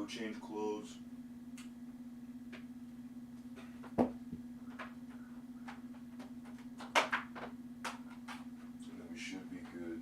go change clothes. And then we should be good.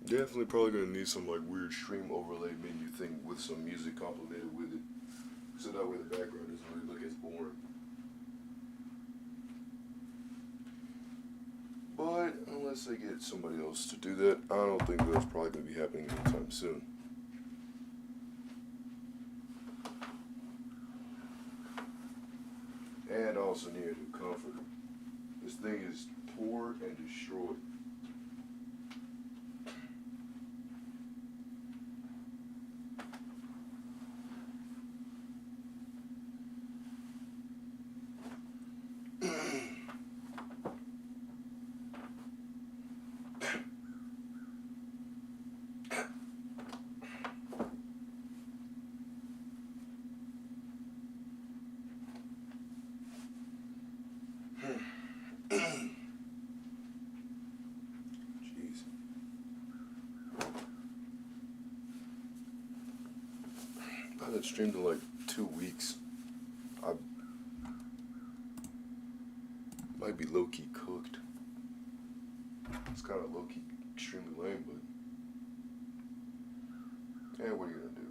Definitely probably gonna need some like weird stream overlay menu thing with some music complemented with it. So that way the background doesn't really look as boring. But unless I get somebody else to do that, I don't think that's probably gonna be happening anytime soon. And I also need a new comforter. This thing is poor and destroyed. Jeez. I haven't streamed in like 2 weeks. I might be low-key cooked. It's kind of low-key extremely lame, but yeah, what are you gonna do?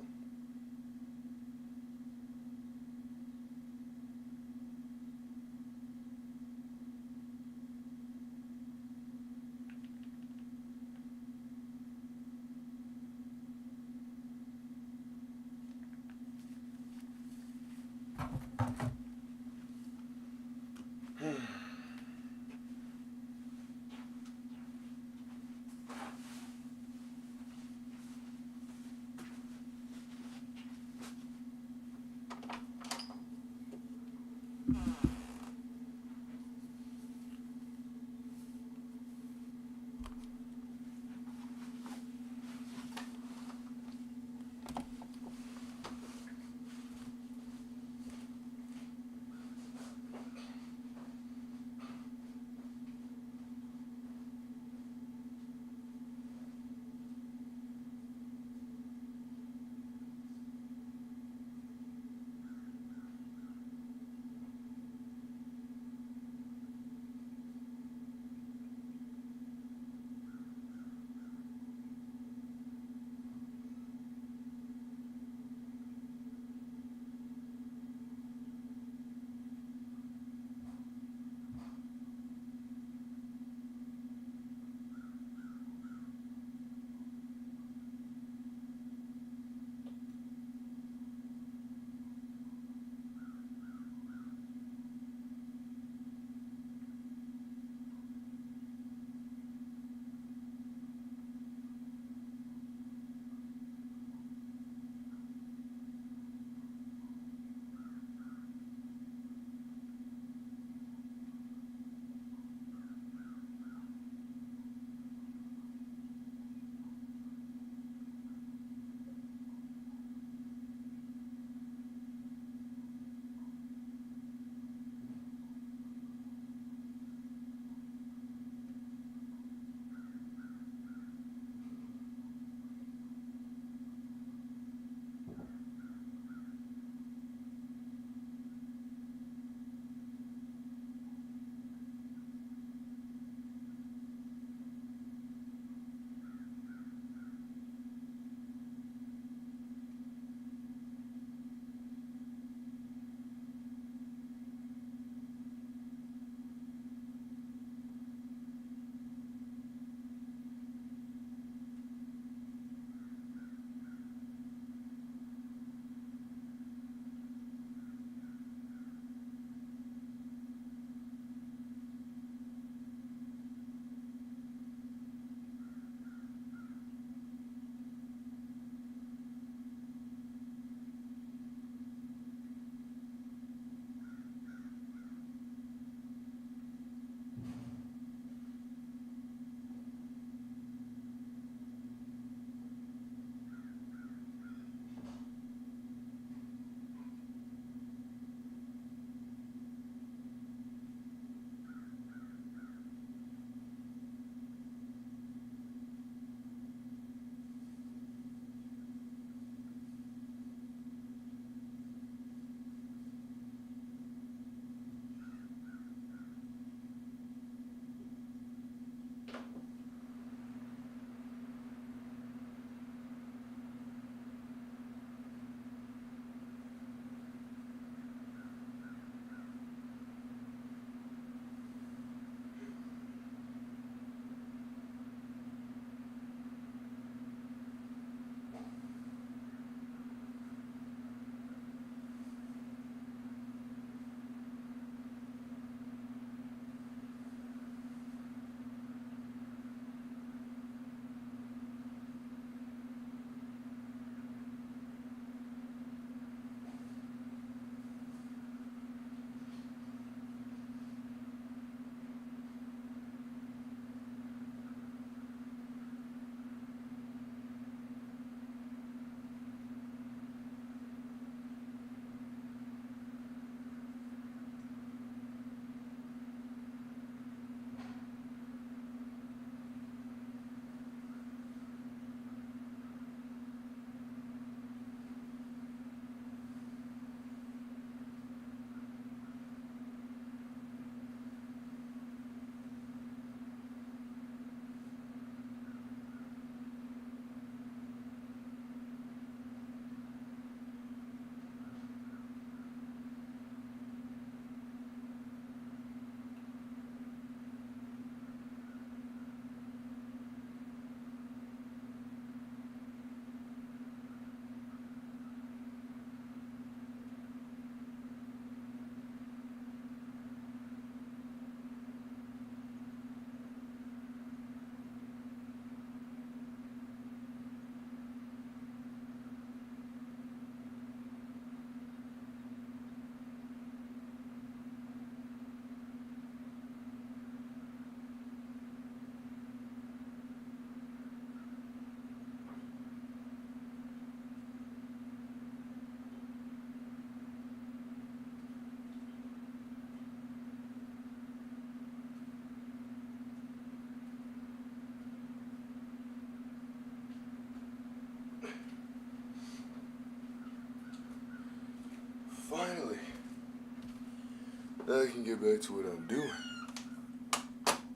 I can get back to what I'm doing.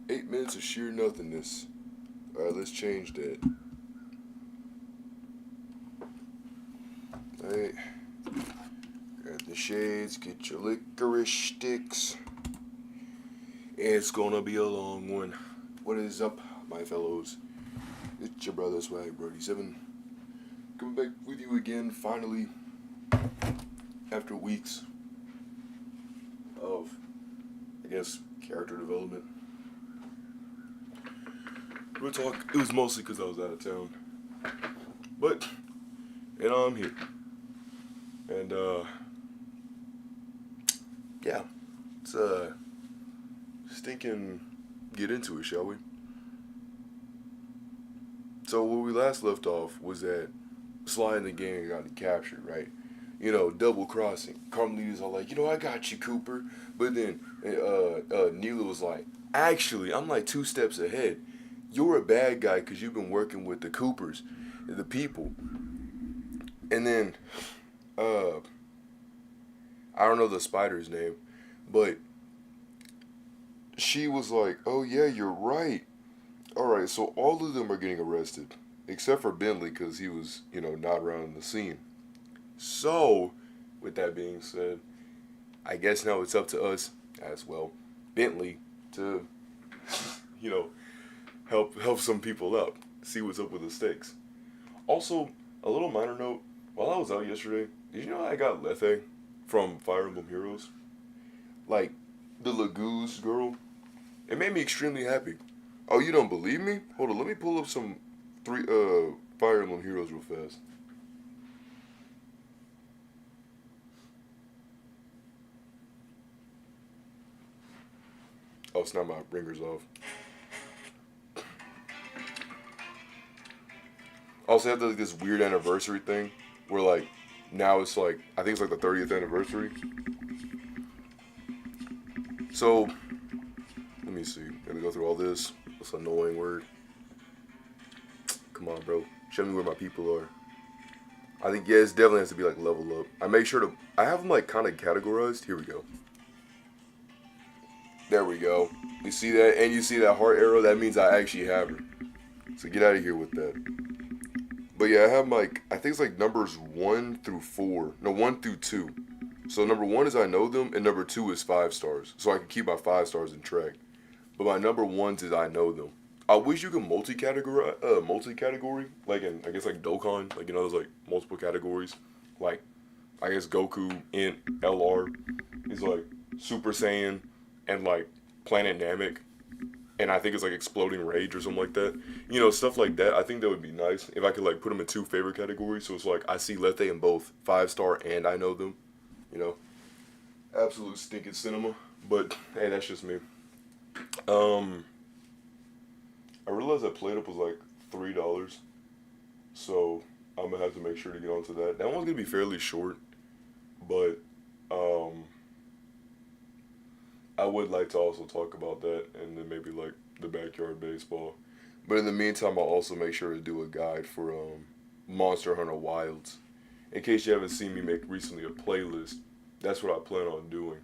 8 minutes of sheer nothingness. Alright, let's change that. Alright. Grab the shades, get your licorice sticks. It's gonna be a long one. What is up, my fellows? It's your brother Swag Brody 7. Coming back with you again, finally. After weeks of, I guess, character development. We'll talk. It was mostly because I was out of town. But, and I'm here. And, yeah. Let's, stinking get into it, shall we? So, where we last left off was that Sly and the gang got captured, right? You know, double crossing. Carmelita's all like, I got you, Cooper. But then, Neela was like, actually, I'm like 2 steps ahead. You're a bad guy because you've been working with the Coopers, the people. And then, I don't know the spider's name, but she was like, oh yeah, you're right. Alright, so all of them are getting arrested, except for Bentley because he was, not around the scene. So, with that being said, I guess now it's up to us, as well, Bentley, to, help some people out, see what's up with the stakes. Also, a little minor note, while I was out yesterday, did you know I got Lethe from Fire Emblem Heroes? Like, the Laguz girl. It made me extremely happy. Oh, you don't believe me? Hold on, let me pull up some Fire Emblem Heroes real fast. Oh, it's not my ringers off. Also, have this weird anniversary thing where, like, now it's like, I think it's like the 30th anniversary. So, let me see. Let me go through all this. This annoying word. Come on, bro. Show me where my people are. I think, yeah, it definitely has to be, like, level up. I make sure to, I have them, like, kind of categorized. Here we go. There we go. You see that? And you see that heart arrow? That means I actually have her. So get out of here with that. But yeah, I have like, I think it's like numbers 1 through 4. No, 1 through 2. So number 1 is I know them, and number 2 is 5 stars. So I can keep my 5 stars in track. But my number 1s is I know them. I wish you could multi-category, like in, I guess like Dokkan, like, there's like multiple categories. Like, I guess Goku in LR is like Super Saiyan and like Planet Namek, and I think it's like Exploding Rage or something like that. Stuff like that. I think that would be nice if I could like put them in 2 favorite categories. So it's like I see Lethe in both 5-star and I know them. Absolute stinking cinema. But hey, that's just me. I realized that Plate-Up was like $3, so I'm gonna have to make sure to get onto that. That one's gonna be fairly short, but I would like to also talk about that, and then maybe like the backyard baseball. But in the meantime, I'll also make sure to do a guide for Monster Hunter Wilds. In case you haven't seen me make recently a playlist, that's what I plan on doing.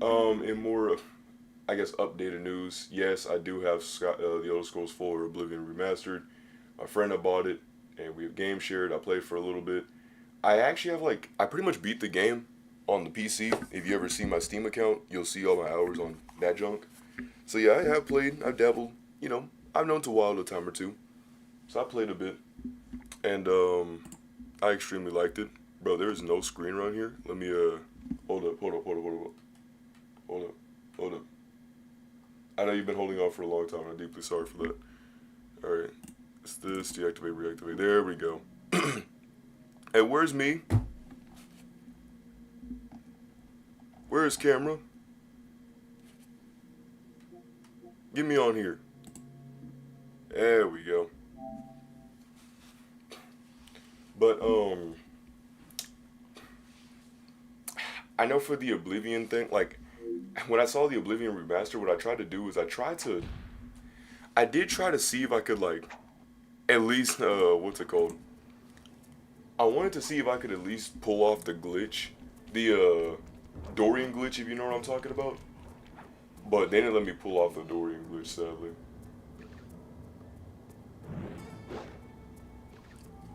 In more, I guess, updated news, yes, I do have the Elder Scrolls 4 Oblivion Remastered. My friend had bought it, and we have game shared. I played for a little bit. I actually have I pretty much beat the game on the PC. If you ever see my Steam account, you'll see all my hours on that junk. So yeah, I have played, I've dabbled, I've known to wild a time or two. So I played a bit, and I extremely liked it. Bro, there is no screen around here. Let me, hold up. I know you've been holding on for a long time, I'm deeply sorry for that. Alright, it's this, deactivate, reactivate, there we go. Hey, where's me? Where is camera? Get me on here. There we go. But, I know for the Oblivion thing, like, when I saw the Oblivion remaster, what I tried to do is I did try to see if I could, like, at least, what's it called? I wanted to see if I could at least pull off the glitch, the Dorian glitch, if you know what I'm talking about. But they didn't let me pull off the Dorian glitch, sadly.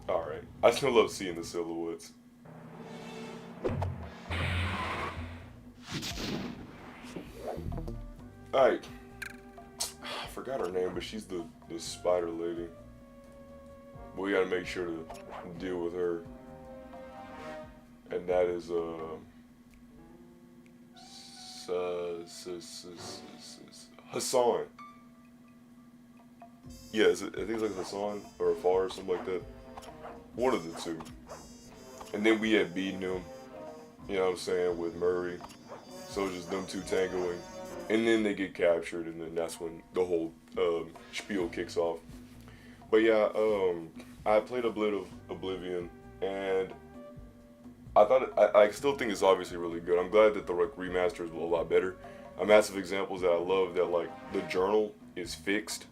Alright. I still love seeing the silhouettes. Alright. I forgot her name, but she's the spider lady. We gotta make sure to deal with her. And that is, Hassan. Yeah, I think it's like Hassan or Afar or something like that. One of the two. And then we had beaten him, you know what I'm saying, with Murray. So it's just them two tangoing. And then they get captured, and then that's when the whole spiel kicks off. But yeah, I played a bit of Oblivion, and I thought I still think it's obviously really good. I'm glad that the remaster is a lot better. A massive example is that I love that like the journal is fixed.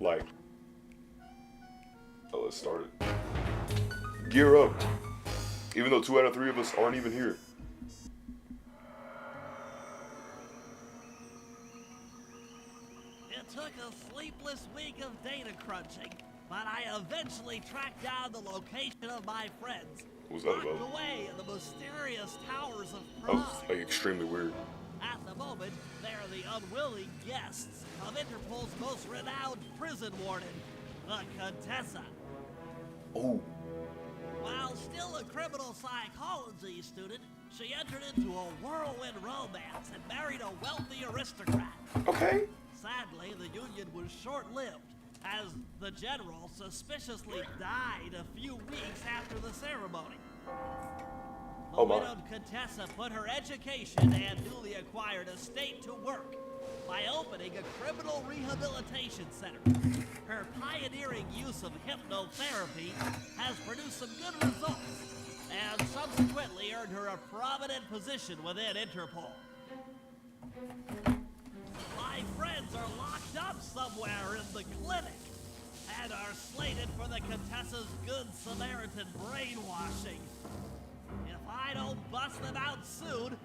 Like, oh, let's start it. Gear up. Even though 2 out of 3 of us aren't even here. It took a sleepless week of data crunching, but I eventually tracked down the location of my friends. What was that about? Locked away in the mysterious towers of That was Prague. like extremely weird. At the moment, they are the unwilling guests of Interpol's most renowned prison warden, the Contessa. Oh. While still a criminal psychology student, she entered into a whirlwind romance and married a wealthy aristocrat. Okay. Sadly, the union was short-lived, as the general suspiciously died a few weeks after the ceremony. The widowed Contessa put her education and newly acquired estate to work by opening a criminal rehabilitation center. Her pioneering use of hypnotherapy has produced some good results, and subsequently earned her a prominent position within Interpol. My friends are locked up somewhere in the clinic, and are slated for the Contessa's Good Samaritan brainwashing. If I don't bust them out soon,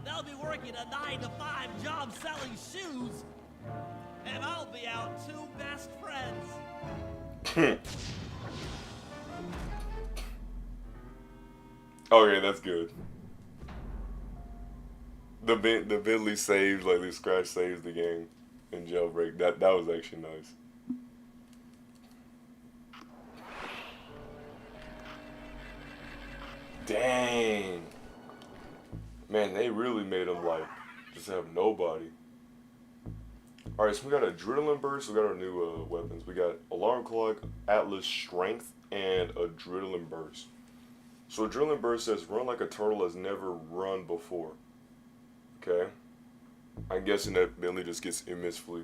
they'll be working a 9-to-5 job selling shoes, and I'll be out 2 best friends. Okay, that's good. The Bentley saves, like the scratch saves the game in Jailbreak. That was actually nice. Dang. Man, they really made him like just have nobody. Alright, so we got Adrenaline Burst, we got our new weapons. We got Alarm Clock, Atlas Strength, and Adrenaline Burst. So Adrenaline Burst says run like a turtle has never run before. Okay. I'm guessing that Bentley just gets immensely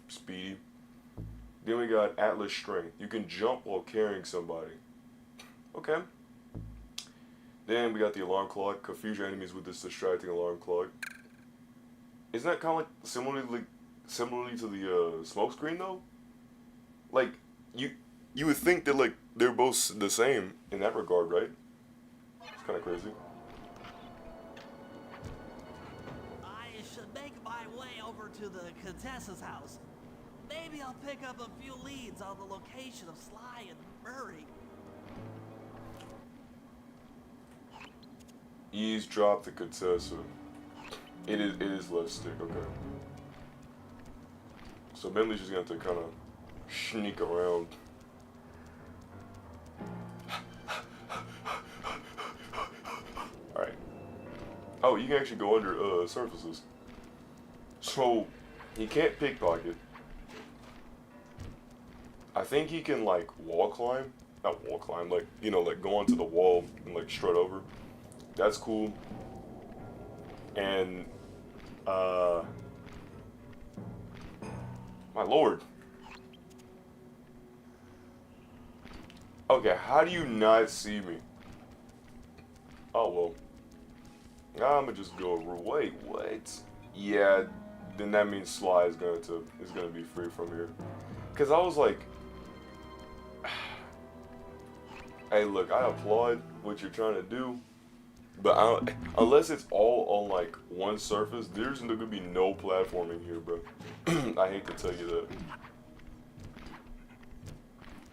speedy. Then we got Atlas Strength. You can jump while carrying somebody. Okay. Then we got the Alarm Clock. Confuse your enemies with this distracting alarm clock. Isn't that kind of like similarly to the smoke screen though? Like you would think that like they're both the same in that regard, right? It's kind of crazy. I should make my way over to the Contessa's house. Maybe I'll pick up a few leads on the location of Sly and Murray. Eavesdrop the Contessa. It is left stick, okay. So Bentley's just gonna have to kind of sneak around. Alright. Oh, you can actually go under surfaces. So he can't pickpocket. I think he can like wall climb. Not wall climb, like, you know, like go onto the wall and like strut over. That's cool. And my lord. Okay, how do you not see me? Oh well. I'ma just go wait, what? Yeah, then that means Sly is gonna be free from here. Cause I was like, hey look, I applaud what you're trying to do, But I don't, unless it's all on like one surface, there's gonna be no platforming here, bro. I hate to tell you that.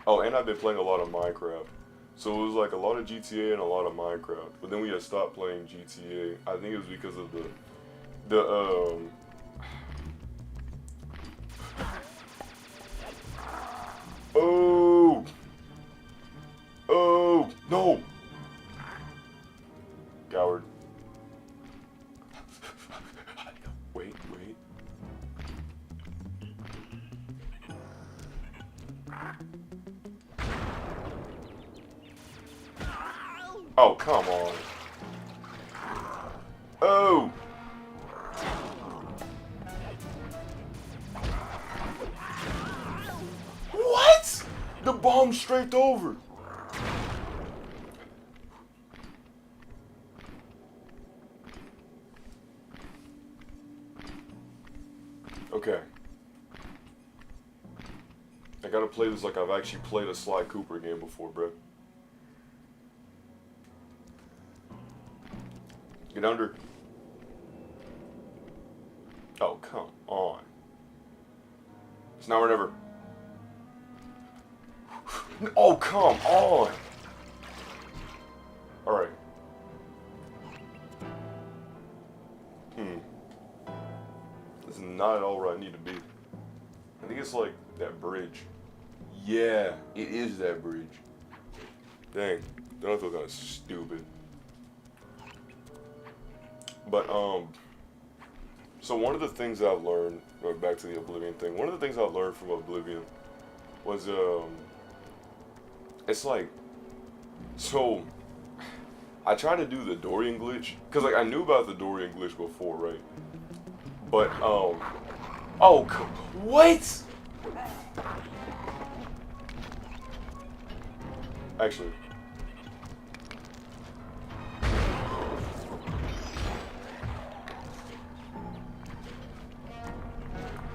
Oh, and I've been playing a lot of Minecraft. So it was like a lot of GTA and a lot of Minecraft. But then we had stopped playing GTA. I think it was because of the oh! Oh! No! Coward. Wait. Oh, come on. Oh! What? The bomb straight over. Okay. I gotta play this like I've actually played a Sly Cooper game before, bro. Get under. Oh, come on. It's now or never. Oh, come on. Alright. This is not at all where I need to be. I think it's like that bridge. Yeah, it is that bridge. Dang, then I feel kind of stupid. But, so one of the things I've learned, going back to the Oblivion thing, one of the things I've learned from Oblivion was, it's like, so, I tried to do the Dorian glitch, because, like, I knew about the Dorian glitch before, right? But, oh, what? Actually.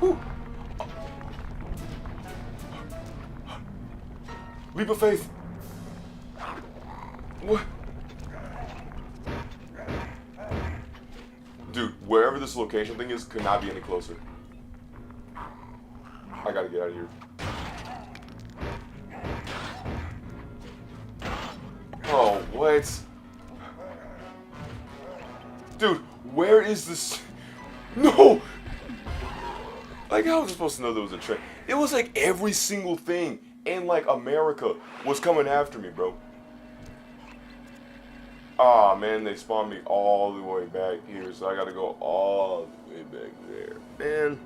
Whew. Leap of faith. What? Dude, wherever this location thing is, could not be any closer. I gotta get out of here. Oh, what? Dude, where is this? No! Like, how was I supposed to know there was a train? It was like every single thing in, like, America was coming after me, bro. Ah, man, they spawned me all the way back here, so I gotta go all the way back there. Man.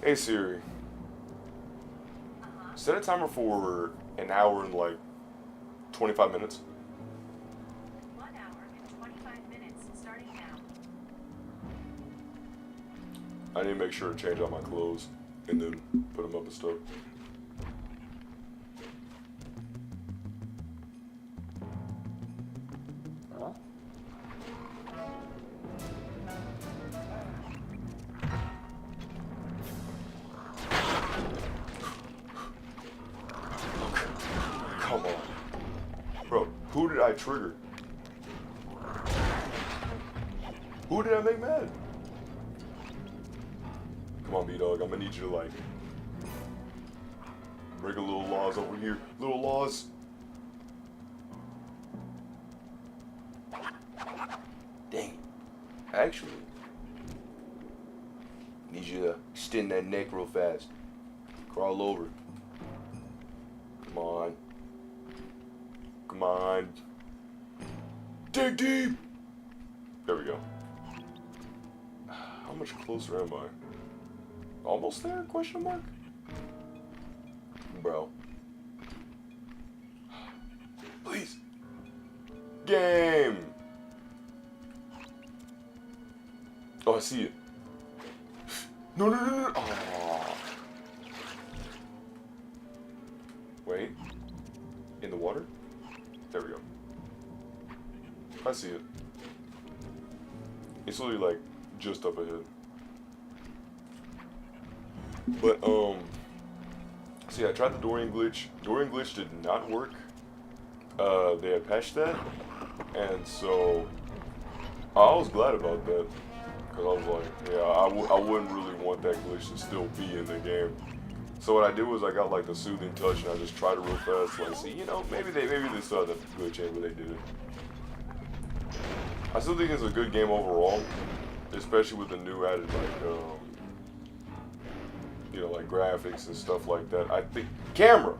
Hey, Siri. Set a timer for an hour and, like, 25 minutes. 1 hour and 25 minutes, starting now. I need to make sure to change out my clothes and then put them up and stuff. Come on. Bro, who did I trigger? Who did I make mad? Come on, B-Dog, I'm gonna need you to, like, break a little laws over here. Little laws. Dang it. Actually, need you to extend that neck real fast. Crawl over. Come on. Come on. Dig deep! There we go. How much closer am I? Almost there? Question mark? Bro. Please. Game! Oh, I see it. No. Oh. Wait. In the water? There we go. I see it. It's literally like just up ahead. But so yeah, I tried the Dorian glitch. Dorian glitch did not work. They had patched that. And so I was glad about that because I was like, yeah, I wouldn't really want that glitch to still be in the game. So what I did was I got like the soothing touch and I just tried it real fast, like see, maybe they saw the glitch in, but they didn't. I still think it's a good game overall, especially with the new added like graphics and stuff like that. I think camera.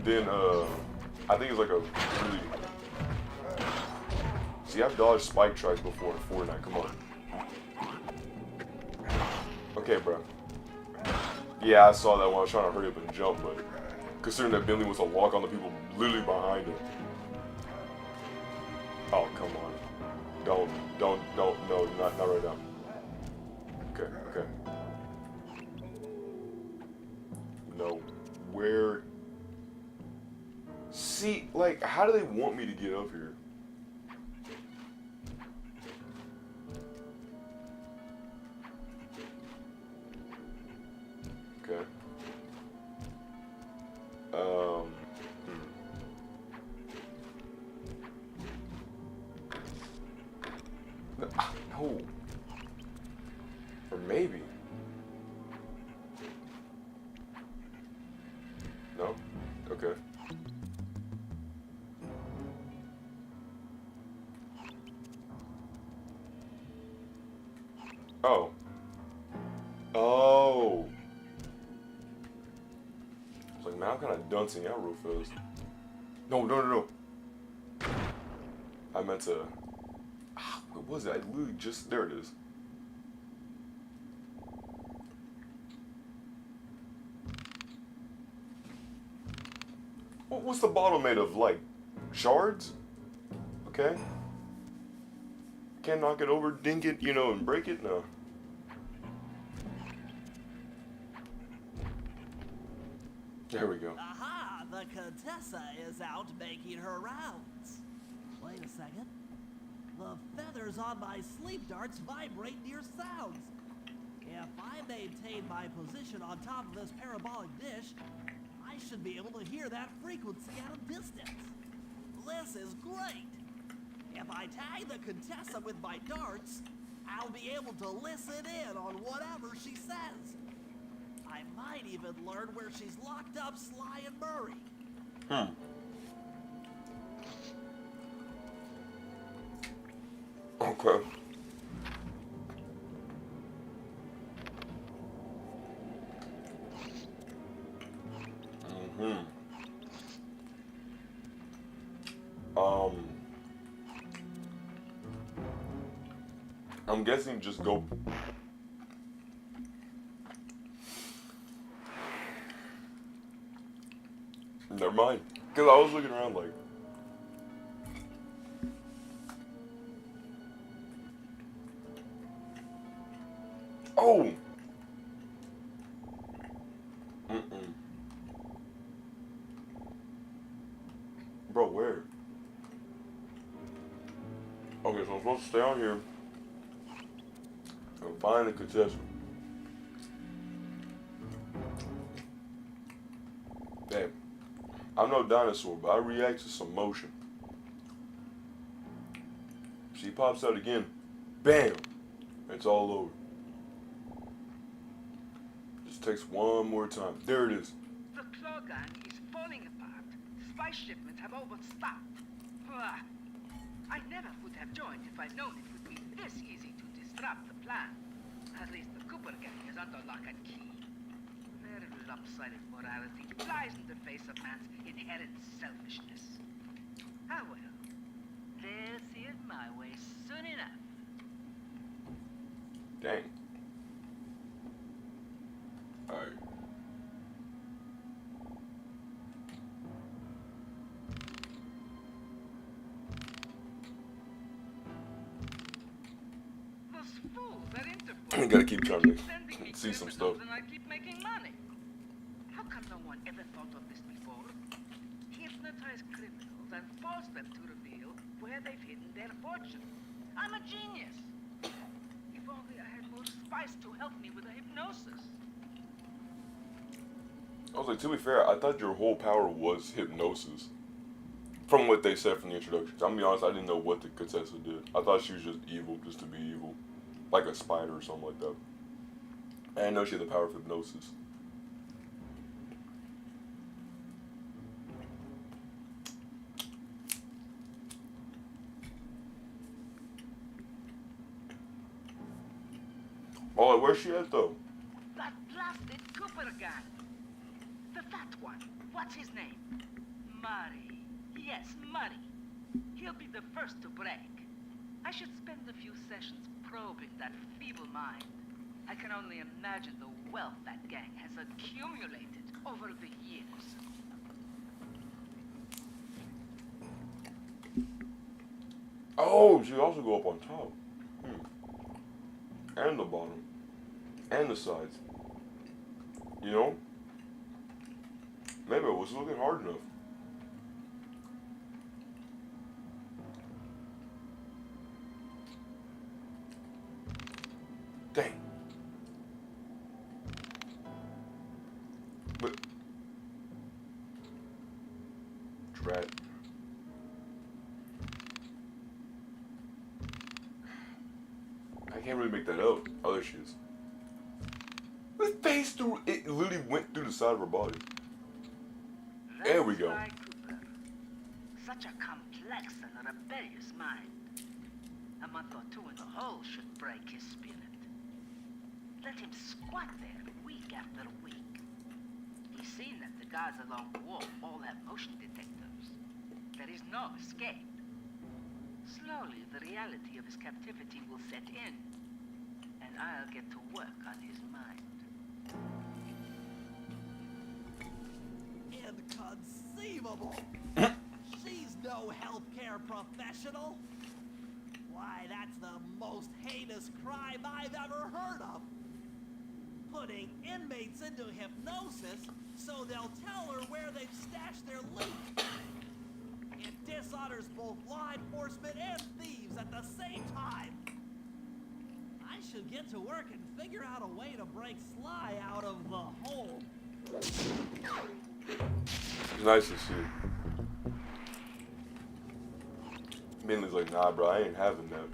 Then I think it's like a really. See, I've dodged spike tracks before in Fortnite. Come on. Okay, bro. Yeah, I saw that when I was trying to hurry up and jump, but considering that Bentley was a walk on the people literally behind him. Oh, come on. Don't, no, not right now. Okay. No. Where? See, like, how do they want me to get up here? Okay. Hmm. No. Or maybe. No? Okay. Oh. Oh. It's like, man, I'm kind of dancing out real fast. No. I meant to. What was it? I literally just. There it is. What's the bottle made of? Like, shards? Okay. Can't knock it over, dink it, and break it? No. There we go. Aha! The Contessa is out making her rounds. Wait a second. The feathers on my sleep darts vibrate near sounds. If I maintain my position on top of this parabolic dish, I should be able to hear that frequency at a distance. This is great. If I tag the Contessa with my darts, I'll be able to listen in on whatever she says. I might even learn where she's locked up Sly and Murray. Okay. I'm guessing just go. Never mind. Because I was looking around like. Oh! Bro, where? Okay, so I'm supposed to stay on here and find the contestant. Damn. I'm no dinosaur, but I react to some motion. She pops out again. Bam! It's all over. Just takes one more time. There it is. The claw gun is falling apart. Spice shipments have overstocked. Ugh. I never would have joined if I'd known it would be this easy to disrupt the plan. At least the Cooper gang is under lock and key. Their lopsided morality flies in the face of man's inherent selfishness. Ah well. They'll see it my way soon enough. Dang. Alright. Those fools at Interpol. You gotta keep trying to Sending me see some stuff. criminals and I keep making money. How come no one ever thought of this before? Hypnotize criminals and force them to reveal where they've hidden their fortune. I'm a genius. If only I had more spice to help me with the hypnosis. I was like, to be fair, I thought your whole power was hypnosis. From what they said from the introduction. I'm gonna be honest, I didn't know what the Contessa did. I thought she was just evil, just to be evil. Like a spider or something like that. I didn't know she had the power of hypnosis. Oh, like, where's she at though? That blasted Cooper guy. The fat one. What's his name? Murray. Yes, Murray. He'll be the first to break. I should spend a few sessions probing that feeble mind. I can only imagine the wealth that gang has accumulated over the years. Oh, she also go up on top. And the bottom. And the sides. You know? Maybe I was looking hard enough. Dang. But Drat. I can't really make that out. Oh, there she is. The face through it literally went through the side of her body. There we go. Sly Cooper. Such a complex and rebellious mind. A month or two in the hole should break his spirit. Let him squat there week after week. He's seen that the guards along the wall all have motion detectors. There is no escape. Slowly, the reality of his captivity will set in, and I'll get to work on his mind. Inconceivable! She's no healthcare professional. Why, that's the most heinous crime I've ever heard of. Putting inmates into hypnosis so they'll tell her where they've stashed their loot. It dishonors both law enforcement and thieves at the same time. I should get to work and figure out a way to break Sly out of the hole. It's nice to see. Minley's like, nah, bro, I ain't having that.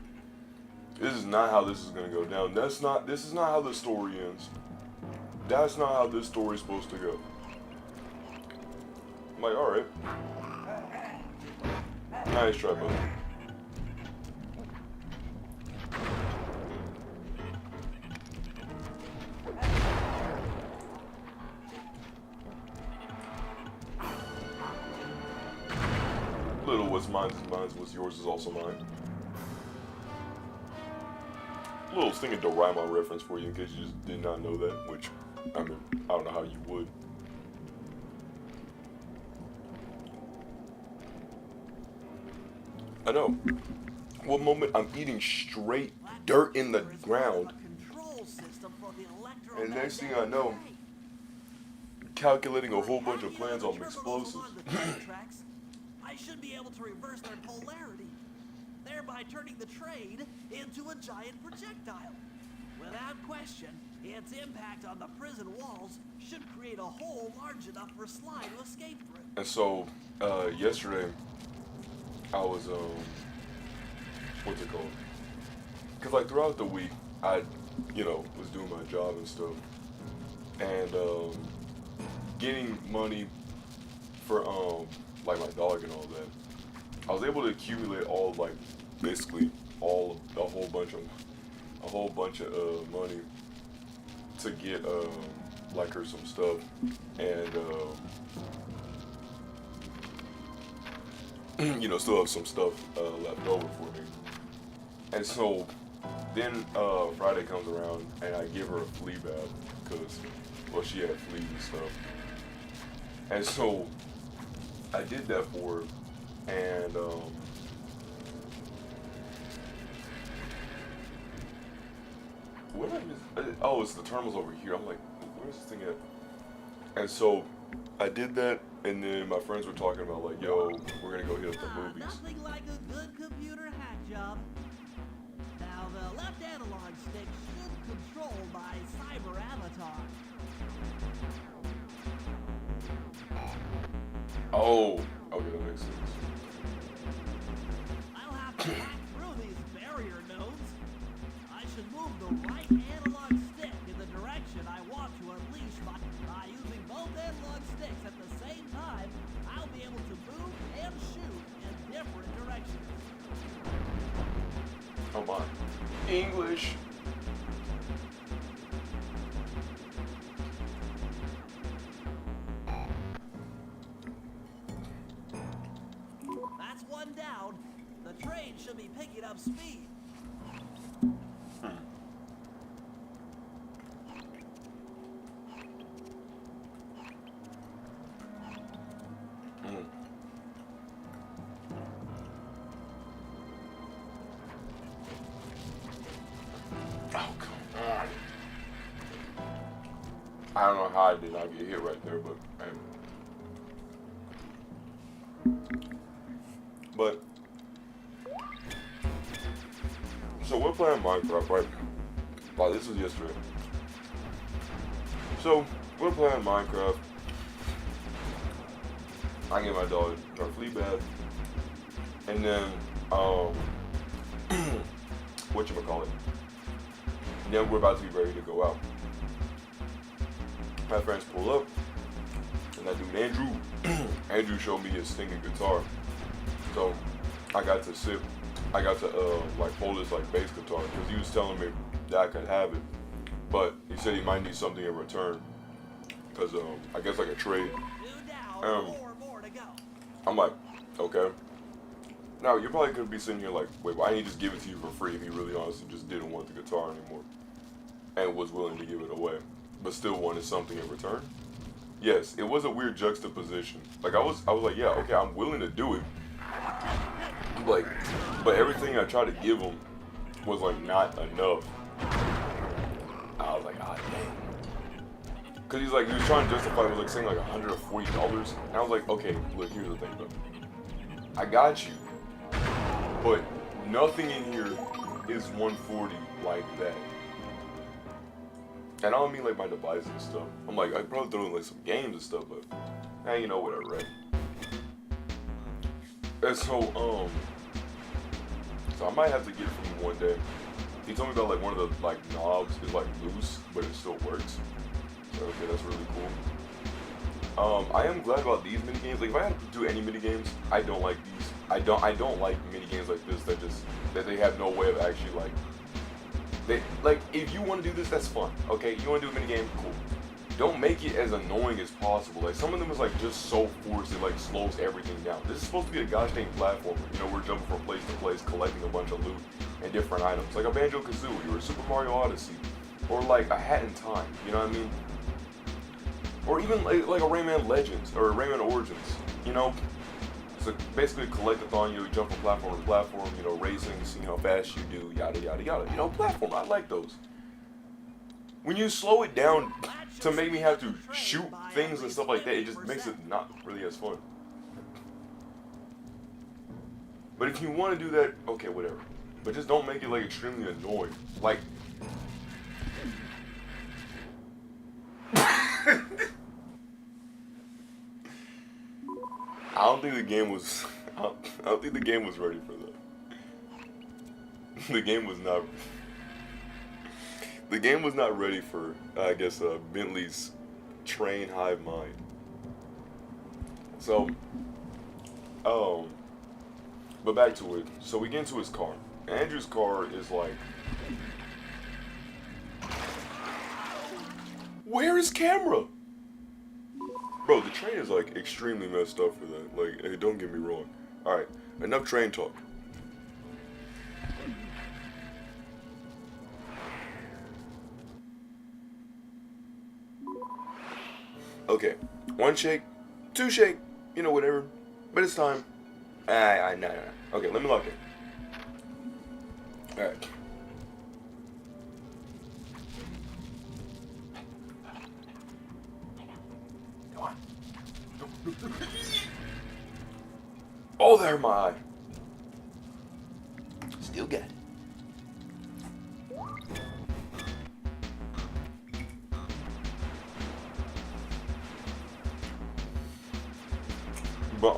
This is not how this is gonna go down. This is not how the story ends. That's not how this story's supposed to go. I'm like, alright. Nice try, buddy. Little what's mine is mine, what's yours is also mine. A little singing Doraemon reference for you in case you just did not know that, which, I mean, I don't know how you would. I know. One moment I'm eating straight dirt in the ground, and next thing I know, calculating a whole bunch of plans on explosives. I should be able to reverse their polarity, thereby turning the trade into a giant projectile. Without question, its impact on the prison walls should create a hole large enough for Sly to escape through. And so, yesterday, I was, what's it called? Because, like, throughout the week, I, was doing my job and stuff. And, getting money for, like, my dog and all that. I was able to accumulate basically a whole bunch of money to get, like, her some stuff. And, still have some stuff left over for me. And so then Friday comes around and I give her a flea bath because, well, she had fleas and stuff. And so I did that for her, and what did I miss? Oh, it's the terminals over here. I'm like, where's this thing at? And so I did that, and then my friends were talking about, like, yo, we're gonna go hit up the movies. Nothing like a good computer hack job. Now, the left analog stick should control my cyber avatar. Oh, okay, that makes sense. English. That's one down. The train should be picking up speed. Oh, come on. I don't know how I did not get hit right there, but but so we're playing Minecraft, right? Wow, this was yesterday. So we're playing Minecraft. I get my dog a flea bath, and then whatchamacallit. Then we're about to be ready to go out. My friends pull up, and that dude Andrew showed me his stinging guitar. So I got to like hold his like bass guitar because he was telling me that I could have it, but he said he might need something in return because I guess like a trade. 2 down, 4 more to go. I'm like, okay. Now you probably could be sitting here like, wait, why didn't he just give it to you for free if he really honestly just didn't want the guitar anymore and was willing to give it away, but still wanted something in return? Yes, it was a weird juxtaposition. Like I was like, yeah, okay, I'm willing to do it. Like, but everything I tried to give him was like not enough. I was like, ah, dang. Cause he was trying to justify it was like saying like $140, and I was like, okay, look, here's the thing though. I got you, but nothing in here is $140 like that. And I don't mean like my device and stuff. I'm like, I probably throw in like some games and stuff, but you know, whatever, right? And so I might have to get it from him one day. He told me about like one of the like knobs is like loose, but it still works. So okay, that's really cool. I am glad about these mini games. Like if I had to do any mini games, I don't like these. I don't like mini games like this that they have no way of actually like if you want to do this, that's fun. Okay, you want to do a mini game, cool. Don't make it as annoying as possible. Like some of them is like just so forced it like slows everything down. This is supposed to be a gosh dang platformer. You know, we're jumping from place to place, collecting a bunch of loot and different items, like a Banjo-Kazooie or a Super Mario Odyssey, or like a Hat in Time. You know what I mean? Or even like a Rayman Legends or a Rayman Origins. You know, so basically collectathon. You jump from platform to platform. You know, racing, see how fast you do, yada yada yada. You know, platform. I like those. When you slow it down to make me have to shoot things and stuff like that, it just makes it not really as fun. But if you want to do that, okay, whatever. But just don't make it like extremely annoying. Like, I don't think the game was. I don't think the game was ready for that. The game was not. The game was not ready for, I guess, Bentley's train hive mind. So, but back to it. So we get into his car. Andrew's car is like, where is camera? Bro, the train is like extremely messed up for that. Like, hey, don't get me wrong. All right, enough train talk. Okay, 1 shake, 2 shake, you know, whatever. But it's time. No. Okay, let me lock it. Alright. Come on. Oh, there, my eye. Still got it. But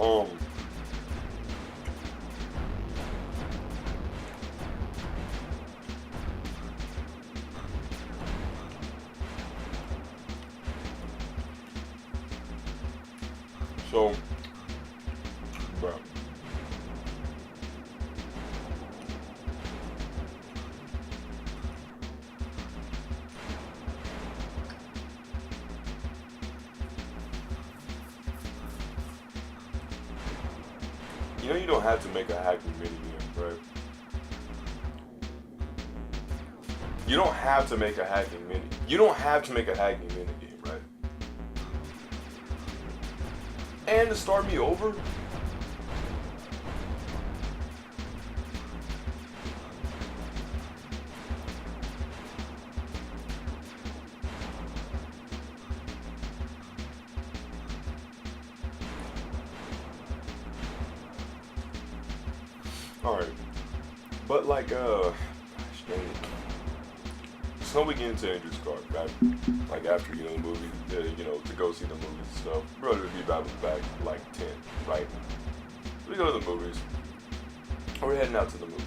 so, bro. You know you don't have to make a hacking mini game, right? You don't have to make a hacking mini. You don't have to make a hacking mini game, right? And to start me over. Alright. But like, gosh dang it. So we get into Andrew's car, right? Like after, you know, the movie, you know, to go see the movies and stuff. Brother would be back like 10, right? We go to the movies. We're heading out to the movies.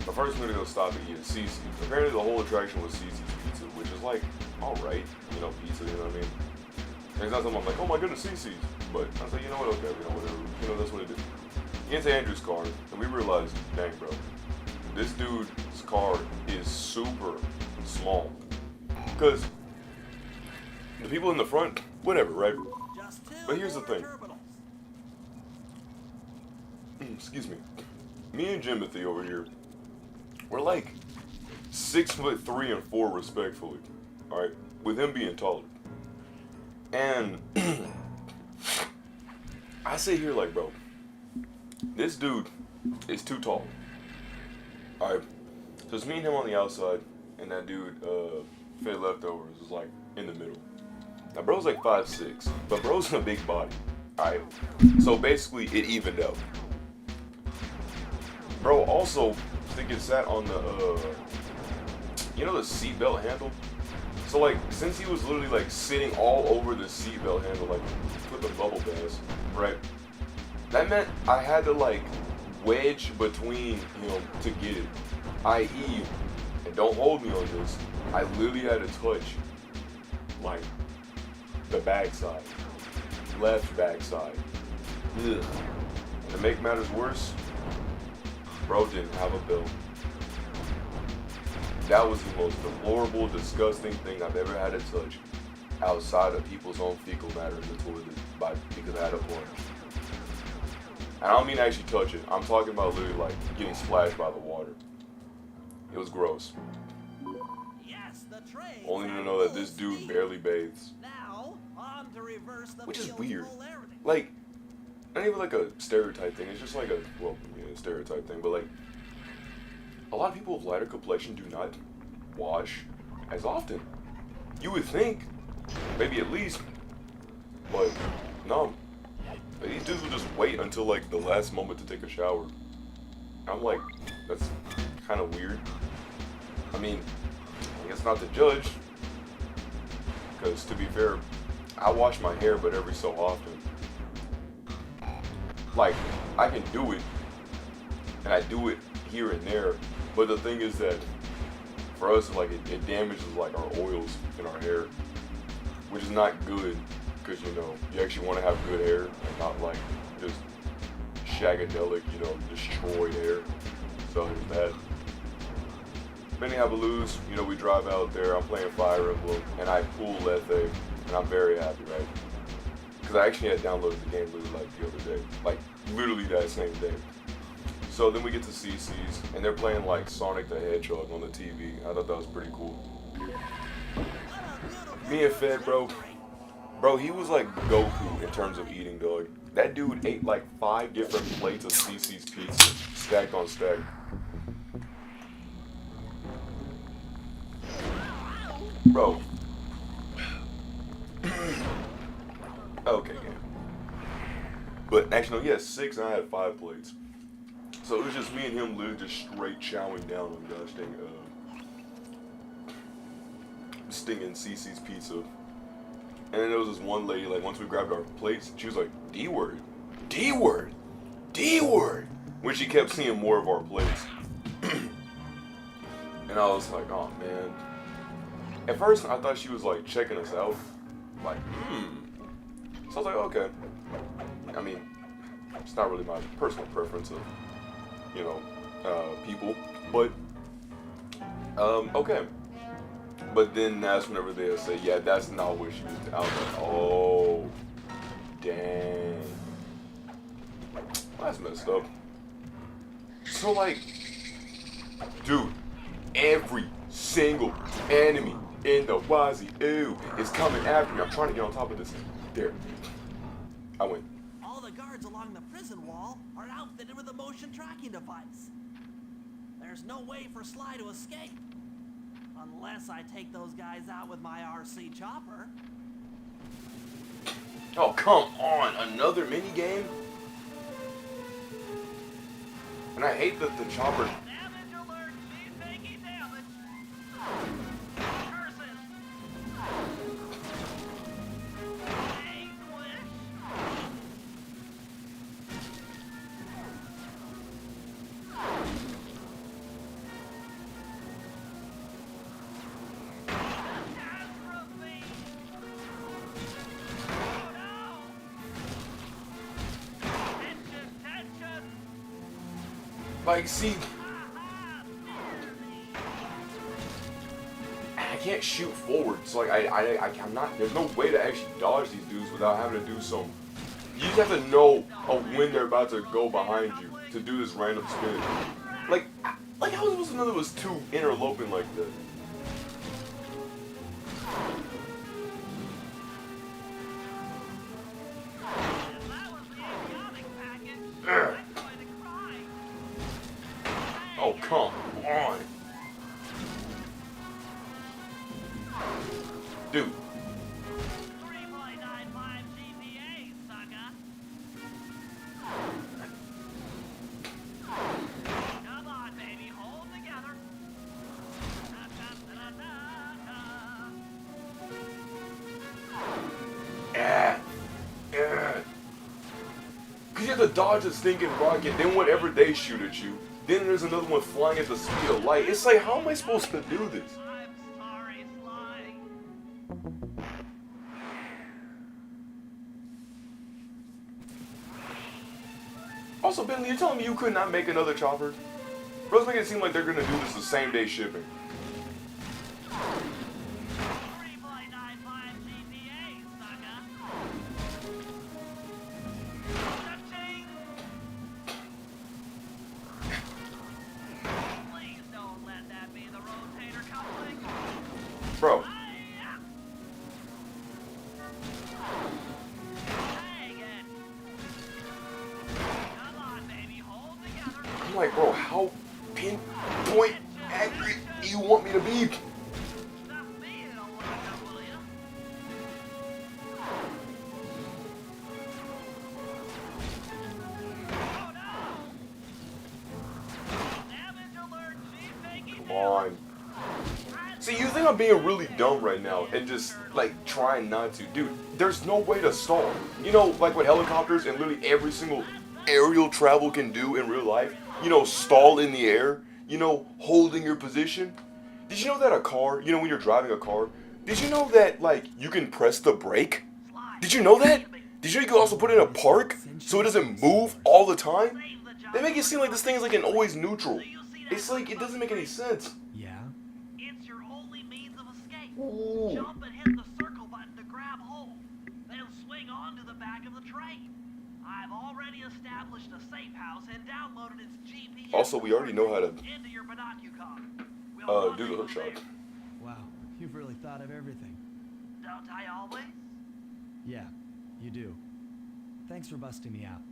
But first we're gonna go stop and eat at Cece's. Apparently the whole attraction was Cece's Pizza, which is like, alright, you know, pizza, you know what I mean? And it's not something I'm like, oh my goodness, Cece's. But I was like, you know what, okay, you know, whatever. You know, that's what it is. Get into Andrew's car, and we realized, dang, bro, this dude's car is super small. Because the people in the front, whatever, right? Just two But here's the more thing. terminals. Excuse me. Me and Jimothy over here, we're like 6'3" and 4 respectfully. Alright? With him being taller. And I sit here like, bro, this dude is too tall. Alright. So it's me and him on the outside, and that dude, Fed Leftovers, is like in the middle. Now bro's like 5'6", but bro's in a big body. Alright. So basically it evened out. Bro also, I think it sat on the, you know the seatbelt handle? So like, since he was literally like sitting all over the seatbelt handle, like with the bubble bass, right? That meant I had to like wedge between him to get it. I.e., and don't hold me on this, I literally had to touch like the backside, left backside. Ugh. And to make matters worse, bro didn't have a belt. That was the most deplorable, disgusting thing I've ever had to touch outside of people's own fecal matter in the toilet because I had a plunge. And I don't mean actually touch it. I'm talking about literally like getting splashed by the water. It was gross. Yes, the train. Only to know that this dude barely bathes. Now, on to reverse the Which is wheels weird. polarity. Like, not even like a stereotype thing. It's just like a, well, yeah, stereotype thing. But like, a lot of people with lighter complexion do not wash as often. You would think, maybe at least, but no. These dudes will just wait until like the last moment to take a shower. I'm like, that's kind of weird. I mean, I guess not to judge, because to be fair, I wash my hair, but every so often. Like, I can do it, and I do it here and there, but the thing is that for us, like, it damages like our oils in our hair, which is not good, because you know you actually want to have good hair and not like just shagadelic, you know, destroyed hair. So there's that. Anyhow, Baloo's, you know, we drive out there. I'm playing Fire Emblem, and I pull that thing, and I'm very happy, right? Because I actually had downloaded the game literally like the other day, like literally that same day. So then we get to CC's, and they're playing like Sonic the Hedgehog on the TV. I thought that was pretty cool. Me and Fed, bro, he was like Goku in terms of eating, dog. That dude ate like 5 different plates of CC's pizza, stacked on stack. Bro. Okay, game. But actually, no, he had 6 and I had 5 plates. So it was just me and him literally just straight chowing down on gosh dang stinging CC's pizza. And then there was this one lady, like once we grabbed our plates, she was like, D-word, D-word, D-word, when she kept seeing more of our plates. And I was like, oh man. At first I thought she was like checking us out. Like, So I was like, okay. I mean, it's not really my personal preference of, you know, people, but, okay. But then that's whenever they'll say, yeah, that's not what she was doing. I was like, oh, dang. Well, that's messed up. So like, dude, every single enemy in the Wazoo is coming after me. I'm trying to get on top of this. There. I win. All the guards along the prison wall are outfitted with a motion tracking device. There's no way for Sly to escape. Unless I take those guys out with my RC chopper. Oh, come on. Another mini game? And I hate that the chopper... Damage alert! She's taking damage! Curses! Anguish! Catastrophe! Oh no! Tension! Tension! Like, see... I can't shoot forward, so like I'm not. There's no way to actually dodge these dudes without having to do some. You just have to know when they're about to go behind you to do this random spin. Like how was I supposed to know there was two interloping like that? If that was the idiotic package, I'm going to cry. Oh come on, dude. 3.95 GPA, sucker. Come on, baby, hold together. Da-da-da-da-da. Cause you have to dodge this stinking rocket, then whenever they shoot at you, then there's another one flying at the speed of light. It's like, how am I supposed to do this? I'm sorry, Sly. Also, Bentley, you're telling me you could not make another chopper? Bro's making it seem like they're gonna do this the same day shipping. 3.95 GPA, sucker. Cha-ching. Please don't let that be the rotator coupling. Bro, Hi-ya. Dang it. Come on, baby, hold together. I'm like, bro, how pinpoint accurate do you want me to be? Stop being a locker, will ya? Oh no! Damage alert, she's taking Come on. See, you think I'm being really dumb right now and just, like, trying not to. Dude, there's no way to stall. You know, like what helicopters and literally every single aerial travel can do in real life? You know, stall in the air. You know, holding your position. Did you know that a car, you know, when you're driving a car, did you know that, like, you can press the brake? Did you know that? Did you know you can also put it in a park so it doesn't move all the time? They make it seem like this thing is like an always neutral. It's like, it doesn't make any sense. Yeah? It's your only means of escape. Ooh. Jump and hit the circle button to grab hold. Then swing onto the back of the train. I've already established a safe house and downloaded its GPS. Also, we already know how to into your binocular. We'll do the hook shot. Wow, you've really thought of everything. Don't I always? Yeah, you do. Thanks for busting me out.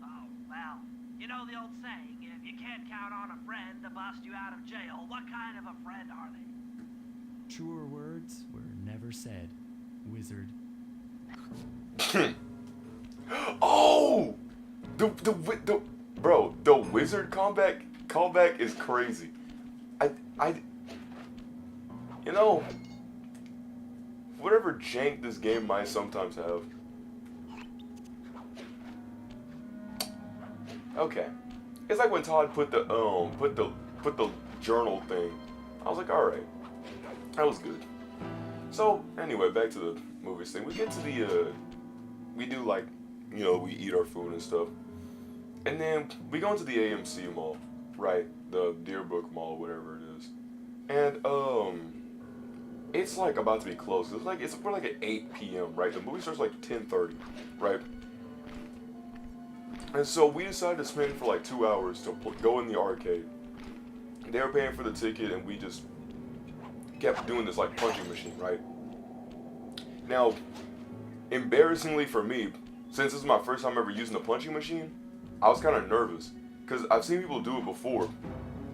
Oh, well, you know the old saying, if you can't count on a friend to bust you out of jail, what kind of a friend are they? Truer words were never said, wizard. Oh! Bro, the wizard callback is crazy. You know, whatever jank this game might sometimes have. Okay, it's like when Todd put the journal thing. I was like, all right, that was good. So anyway, back to the movies thing. We get to the we do like, you know, we eat our food and stuff, and then we go into the AMC mall, right? The Deerbrook Mall, whatever it is, and it's like about to be closed. We're like at 8 p.m. right? The movie starts like 10:30, right? And so we decided to spend for like 2 hours to go in the arcade. They were paying for the ticket, and we just kept doing this like punching machine, right? Now, embarrassingly for me, since this is my first time ever using a punching machine, I was kind of nervous because I've seen people do it before,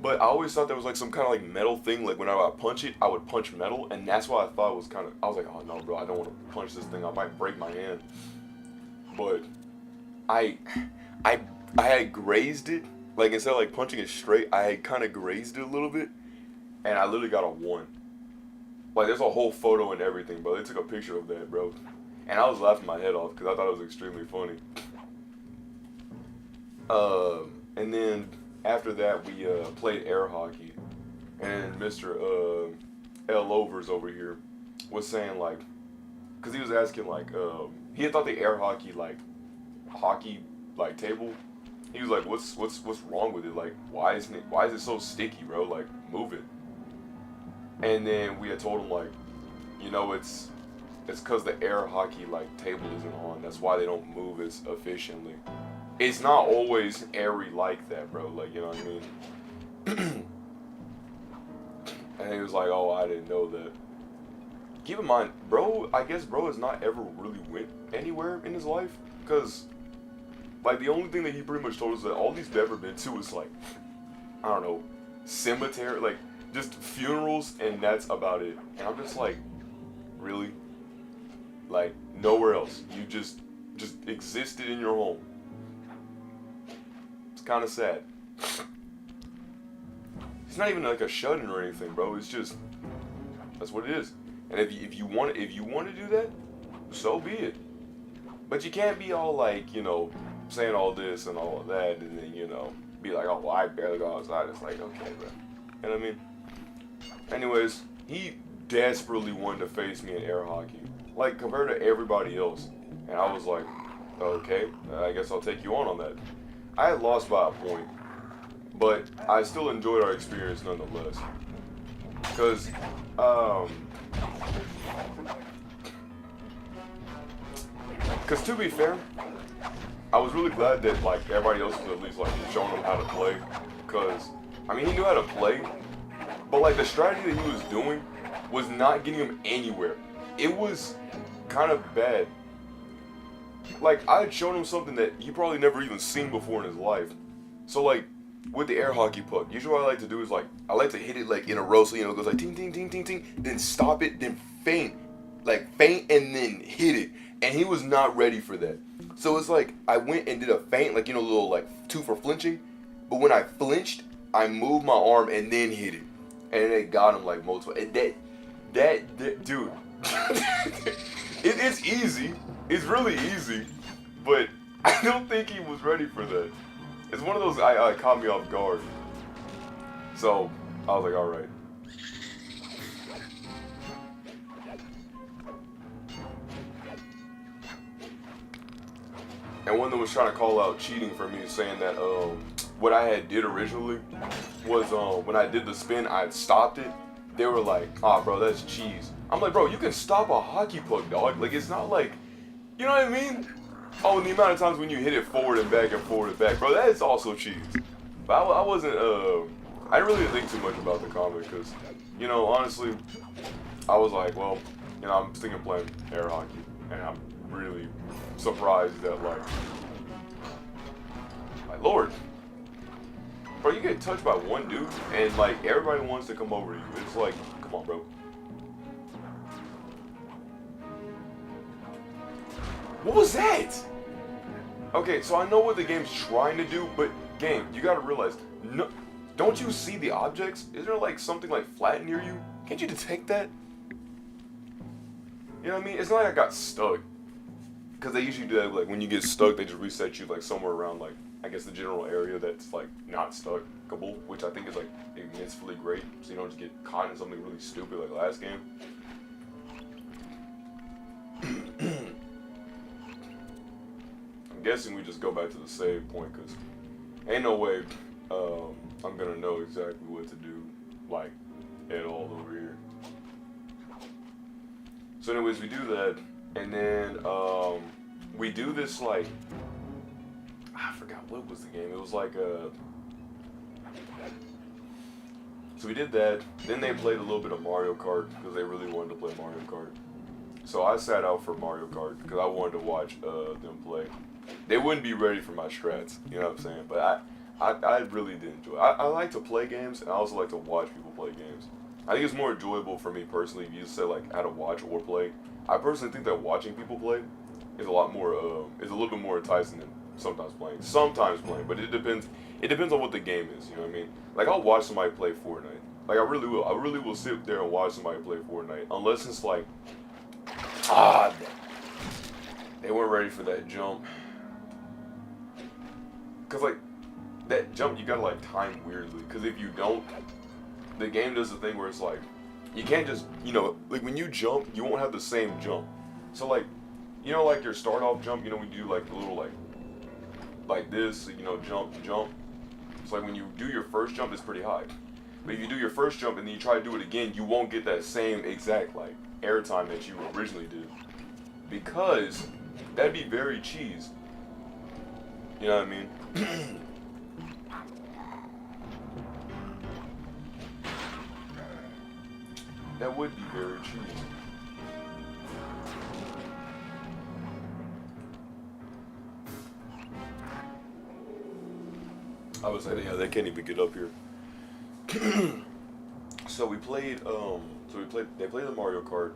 but I always thought there was like some kind of like metal thing. Like when I would punch it, I would punch metal, and that's why I thought it was kind of. I was like, oh no, bro, I don't want to punch this thing. I might break my hand. But I had grazed it. Like instead of like punching it straight, I had kind of grazed it a little bit, and I literally got a 1. Like there's a whole photo and everything, bro. They took a picture of that, bro, and I was laughing my head off because I thought it was extremely funny. And then after that we played air hockey, and Mr. L. Overs over here was saying like, cause he was asking like, he had thought the air hockey like table. He was like, what's wrong with it? Like, why is it so sticky, bro? Like, move it. And then we had told him like, you know, it's cause the air hockey like table isn't on. That's why they don't move as efficiently. It's not always airy like that, bro. Like, you know what I mean? And he was like, oh, I didn't know that. Keep in mind, bro, I guess bro has not ever really went anywhere in his life. Because, like, the only thing that he pretty much told us that all these ever been to is, like, I don't know, cemetery, like, just funerals, and that's about it. And I'm just like, really? Like, nowhere else. You just existed in your home. It's kind of sad. It's not even like a shut-in or anything, bro. It's just, that's what it is. And if you want to do that, so be it. But you can't be all like, you know, saying all this and all of that, and then, you know, be like, oh, well, I barely go outside. It's like, okay, bro. You know what I mean? Anyways, he desperately wanted to face me in air hockey, like compared to everybody else. And I was like, okay, I guess I'll take you on that. I had lost by a point, but I still enjoyed our experience nonetheless. Because, to be fair, I was really glad that like everybody else was at least like showing him how to play. Because, I mean, he knew how to play, but like the strategy that he was doing was not getting him anywhere. It was kind of bad. Like, I had shown him something that he probably never even seen before in his life. So like, with the air hockey puck, usually what I like to do is like, I like to hit it like in a row, so you know, it goes like ting ting ting ting ting, then stop it, then feint, and then hit it. And he was not ready for that. So it's like, I went and did a feint, like, you know, a little like 2 for flinching. But when I flinched, I moved my arm and then hit it. And it got him like multiple. And that dude, it's easy. It's really easy. But I don't think he was ready for that. It's one of those I caught me off guard. So I was like, all right. And one of them was trying to call out cheating for me, saying that what I had did originally was when I did the spin, I had stopped it. They were like, ah, bro, that's cheese. I'm like, bro, you can stop a hockey puck, dog. Like, it's not like, you know what I mean? Oh, and the amount of times when you hit it forward and back and forward and back, bro, that is also cheese. But I wasn't, I didn't really think too much about the comment because, you know, honestly, I was like, well, you know, I'm thinking playing air hockey, and I'm really surprised that, like, my lord, bro, you get touched by one dude, and, like, everybody wants to come over to you. It's like, come on, bro. What was that? Okay, so I know what the game's trying to do, but game, you gotta realize, no, don't you see the objects? Is there like something like flat near you? Can't you detect that? You know what I mean? It's not like I got stuck. Because they usually do that, like when you get stuck, they just reset you like somewhere around like, I guess the general area that's like not stuckable, which I think is like immensely great. So you don't just get caught in something really stupid like last game. I'm guessing we just go back to the save point because ain't no way I'm gonna know exactly what to do like at all over here. So anyways, we do that, and then we do this like, I forgot what was the game. It was like so we did that. Then they played a little bit of Mario Kart because they really wanted to play Mario Kart. So I sat out for Mario Kart because I wanted to watch them play. They wouldn't be ready for my strats, you know what I'm saying? But I really did enjoy it. I like to play games, and I also like to watch people play games. I think it's more enjoyable for me personally if you just say like how to watch or play. I personally think that watching people play is a lot more, is a little bit more enticing than sometimes playing. Sometimes playing, but it depends. It depends on what the game is. You know what I mean? Like I'll watch somebody play Fortnite. Like I really will. I really will sit there and watch somebody play Fortnite, unless it's like, they weren't ready for that jump. Cause like that jump, you gotta like time weirdly. Cause if you don't, the game does the thing where it's like, you can't just, like when you jump, you won't have the same jump. So like, like your start off jump, when you do like the little like this, jump. It's like when you do your first jump, it's pretty high. But if you do your first jump and then you try to do it again, you won't get that same exact like air time that you originally did. Because that'd be very cheese. You know what I mean? That would be very cheese. I was like, yeah, they can't even get up here. So we played, they played the Mario Kart.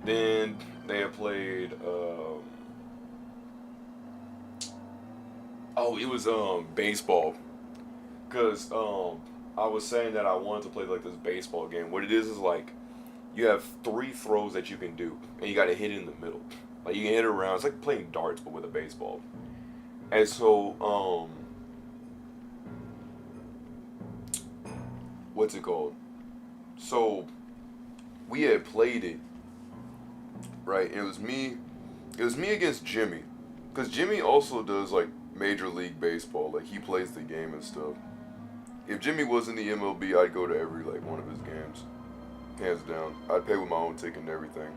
Then they had played, it was, baseball. Cause, I was saying that I wanted to play like this baseball game. What it is like, you have 3 throws that you can do, and you gotta hit it in the middle. Like you can hit it around. It's like playing darts, but with a baseball. And so, what's it called? So, we had played it, right? And it was me against Jimmy, cause Jimmy also does like Major League Baseball. Like he plays the game and stuff. If Jimmy was in the MLB, I'd go to every like one of his games, hands down. I'd pay with my own ticket and everything.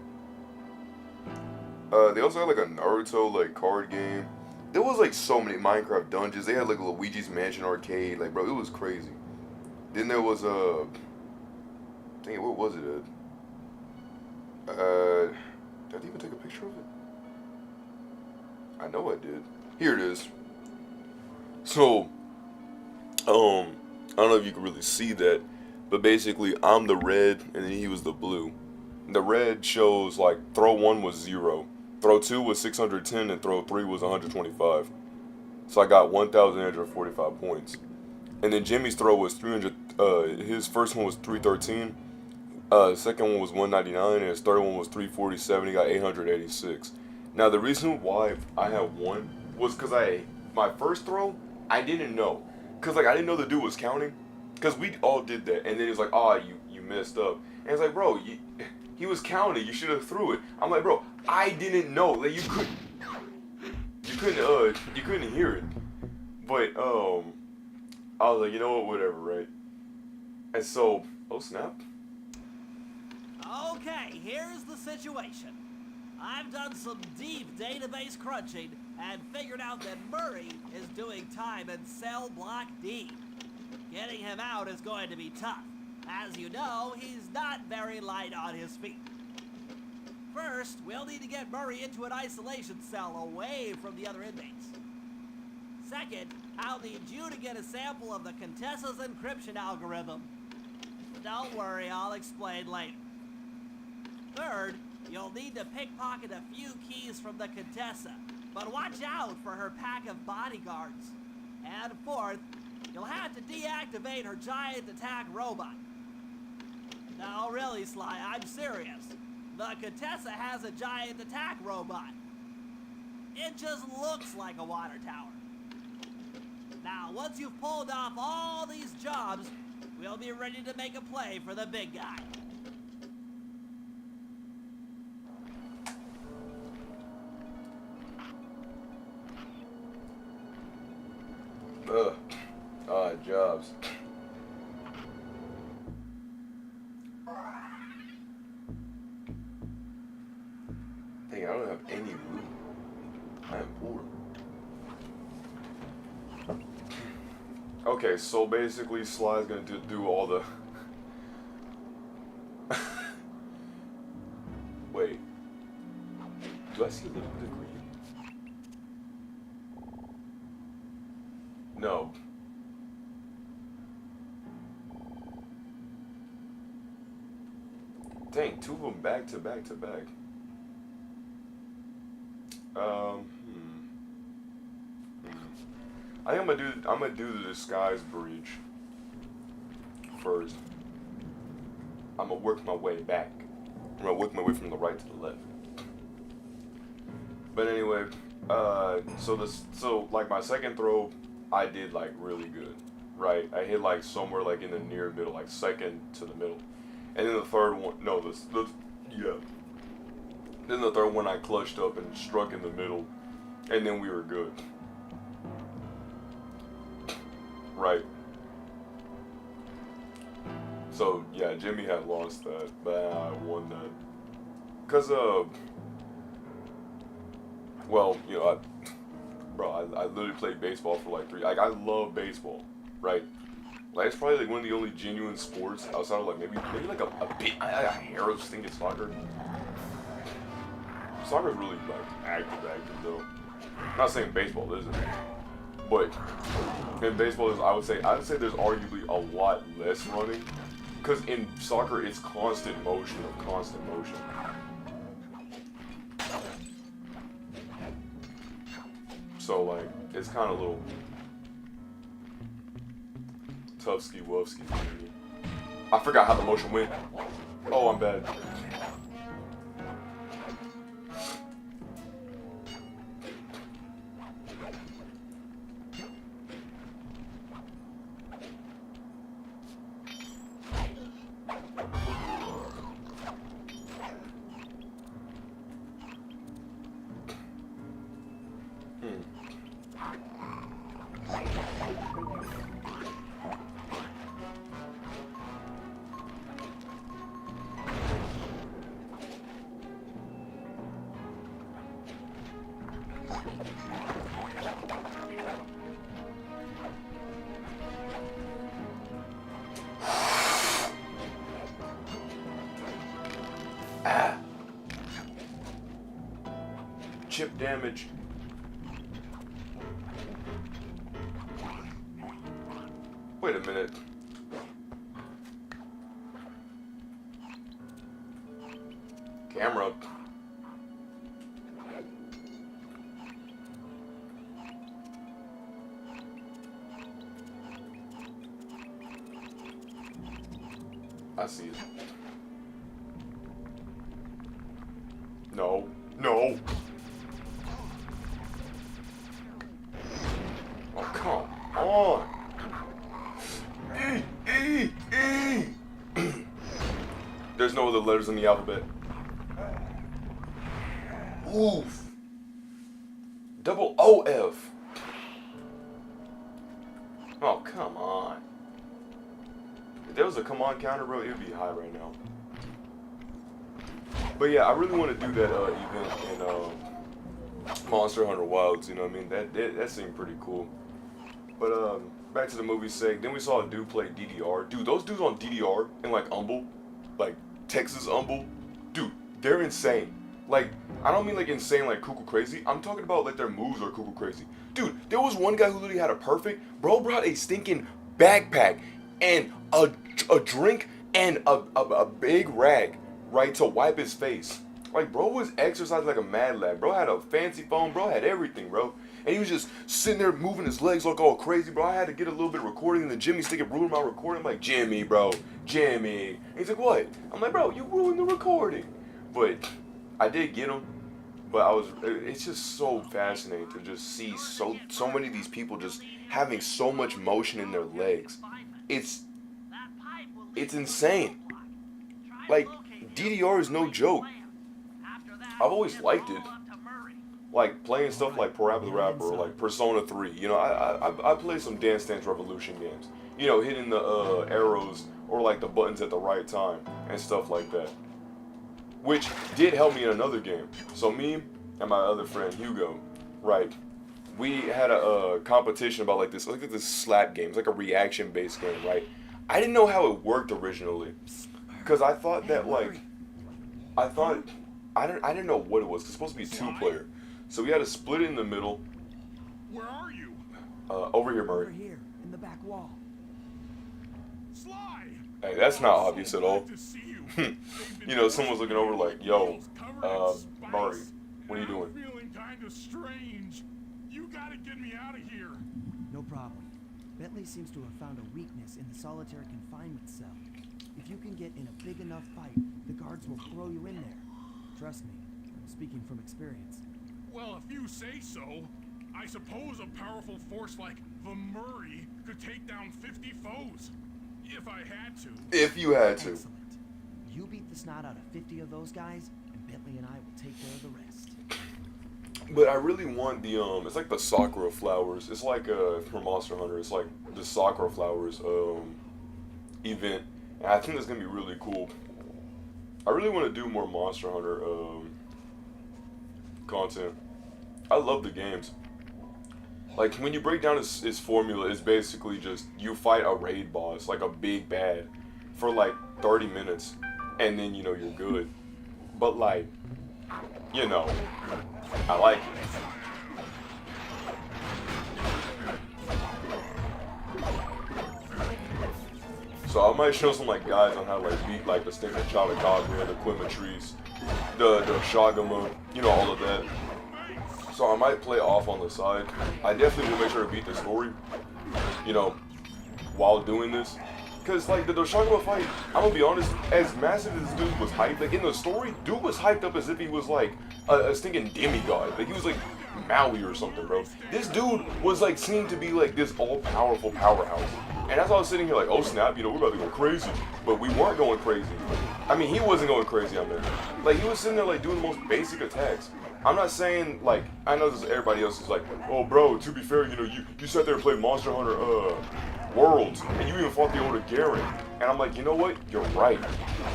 They also had like a Naruto like card game. There was like so many Minecraft dungeons. They had like Luigi's Mansion arcade. Like bro, it was crazy. Then there was dang it, what was it? Did I even take a picture of it? I know I did. Here it is. So, I don't know if you can really see that, but basically I'm the red and then he was the blue. The red shows like throw 1 was 0, throw 2 was 610, and throw 3 was 125. So I got 1,845 points. And then Jimmy's throw was 300. His first one was 313. Second one was 199, and his third one was 347. He got 886. Now the reason why I had won was because my first throw I didn't know, cause like I didn't know the dude was counting, cause we all did that, and then he was like, you messed up, and it's like, bro, he was counting, you should have threw it. I'm like, bro, I didn't know, like you couldn't hear it, but I was like, you know what, whatever, right? And so, oh snap. Okay, here's the situation. I've done some deep database crunching and figured out that Murray is doing time in cell block D. Getting him out is going to be tough. As you know, he's not very light on his feet. First, we'll need to get Murray into an isolation cell away from the other inmates. Second, I'll need you to get a sample of the Contessa's encryption algorithm. Don't worry, I'll explain later. Third, you'll need to pickpocket a few keys from the Contessa, but watch out for her pack of bodyguards. And fourth, you'll have to deactivate her giant attack robot. No, really, Sly, I'm serious. The Contessa has a giant attack robot. It just looks like a water tower. Now, once you've pulled off all these jobs, we'll be ready to make a play for the big guy. Jobs. Dang, I don't have any loot. I am poor. Okay, so basically Sly's gonna do all the... Wait. Do I see a little bit of green? No. Dang, 2 of them back to back to back. I think I'm gonna do the disguise breach first. I'm gonna work my way back. I'm gonna work my way from the right to the left. But anyway, so like my second throw, I did like really good, right? I hit like somewhere like in the near middle, like second to the middle, and then the third one, no, yeah. Then the third one I clutched up and struck in the middle, and then we were good. Right. So yeah, Jimmy had lost that, but I won that. Cause well, you know, I literally played baseball for like like I love baseball, right? Like it's probably like one of the only genuine sports outside of like maybe like a bit a Harrow's thing in soccer. Soccer's really like active though. I'm not saying baseball isn't, but in baseball I would say there's arguably a lot less running, because in soccer it's constant motion. So like it's kind of a little tough-ski-wufsky for me. I forgot how the motion went. Oh, I'm bad. Chip damage. Wait a minute. Camera. I see it. No. No. Oh, come on. There's no other letters in the alphabet. Oof. Double OF. Oh, come on. If there was a come on counter, bro, it would be high right now. But yeah, I really want to do that event in Monster Hunter Wilds, you know what I mean? That seemed pretty cool. But back to the movie seg. Then we saw a dude play DDR. Dude, those dudes on DDR in like Humble, like Texas Humble, dude, they're insane. Like, I don't mean like insane like cuckoo crazy. I'm talking about like their moves are cuckoo crazy. Dude, there was one guy who literally had a perfect, bro brought a stinking backpack and a drink and a big rag, right, to wipe his face. Like, bro was exercising like a mad lad. Bro had a fancy phone. Bro had everything, bro. And he was just sitting there moving his legs like all crazy, bro. I had to get a little bit of recording, and then Jimmy sticking ruined my recording. I'm like, Jimmy, bro, Jimmy. And he's like, what? I'm like, bro, you ruined the recording. But I did get him. But it's just so fascinating to just see so many of these people just having so much motion in their legs. It's insane. Like, DDR is no joke. I've always liked it. Like playing stuff like Parappa the Rapper or like Persona 3. You know, I play some Dance Dance Revolution games. You know, hitting the arrows or like the buttons at the right time and stuff like that. Which did help me in another game. So me and my other friend Hugo, right, we had a competition about like this slap game. It's like a reaction based game, right? I didn't know how it worked originally, cause I thought that like, I thought I didn't know what it was. It's supposed to be 2-player, so we had to split it in the middle. Where are you? Over here, Murray. Over here, in the back wall. Sly! Hey, that's not obvious at all. Glad to see you. You know, someone's looking over like, yo, Murray, what are you doing? I'm feeling kind of strange. You gotta get me out of here. No problem. Bentley seems to have found a weakness in the solitary confinement cell. If you can get in a big enough fight, the guards will throw you in there. Trust me, I'm speaking from experience. Well, if you say so, I suppose a powerful force like the Murray could take down 50 foes. If I had to. If you had to. Excellent. You beat the snot out of 50 of those guys, and Bentley and I will take care of the rest. But I really want the it's like the Sakura flowers. It's like for Monster Hunter. It's like the Sakura flowers event, and I think that's gonna be really cool. I really want to do more Monster Hunter content. I love the games. Like when you break down its formula, it's basically just you fight a raid boss, like a big bad, for like 30 minutes, and then you know you're good. But like, you know, I like it. So I might show some like guides on how to like beat like the Stinger Chalakagria, the Quimetries, the Shagama, you know, all of that. So I might play off on the side. I definitely will make sure to beat the story, you know, while doing this. Cause like the Shagama fight, I'm gonna be honest, as massive as this dude was hyped, like in the story, dude was hyped up as if he was like a stinking demigod. Like he was like Maui or something, bro. This dude was like seen to be like this all-powerful powerhouse. And as I was sitting here like, oh snap, you know, we're about to go crazy. But we weren't going crazy. I mean, he wasn't going crazy, I mean. Like he was sitting there like doing the most basic attacks. I'm not saying like, I know this everybody else is like, oh bro, to be fair, you know, you sat there and played Monster Hunter Worlds, and you even fought the older Garen. And I'm like, you know what? You're right.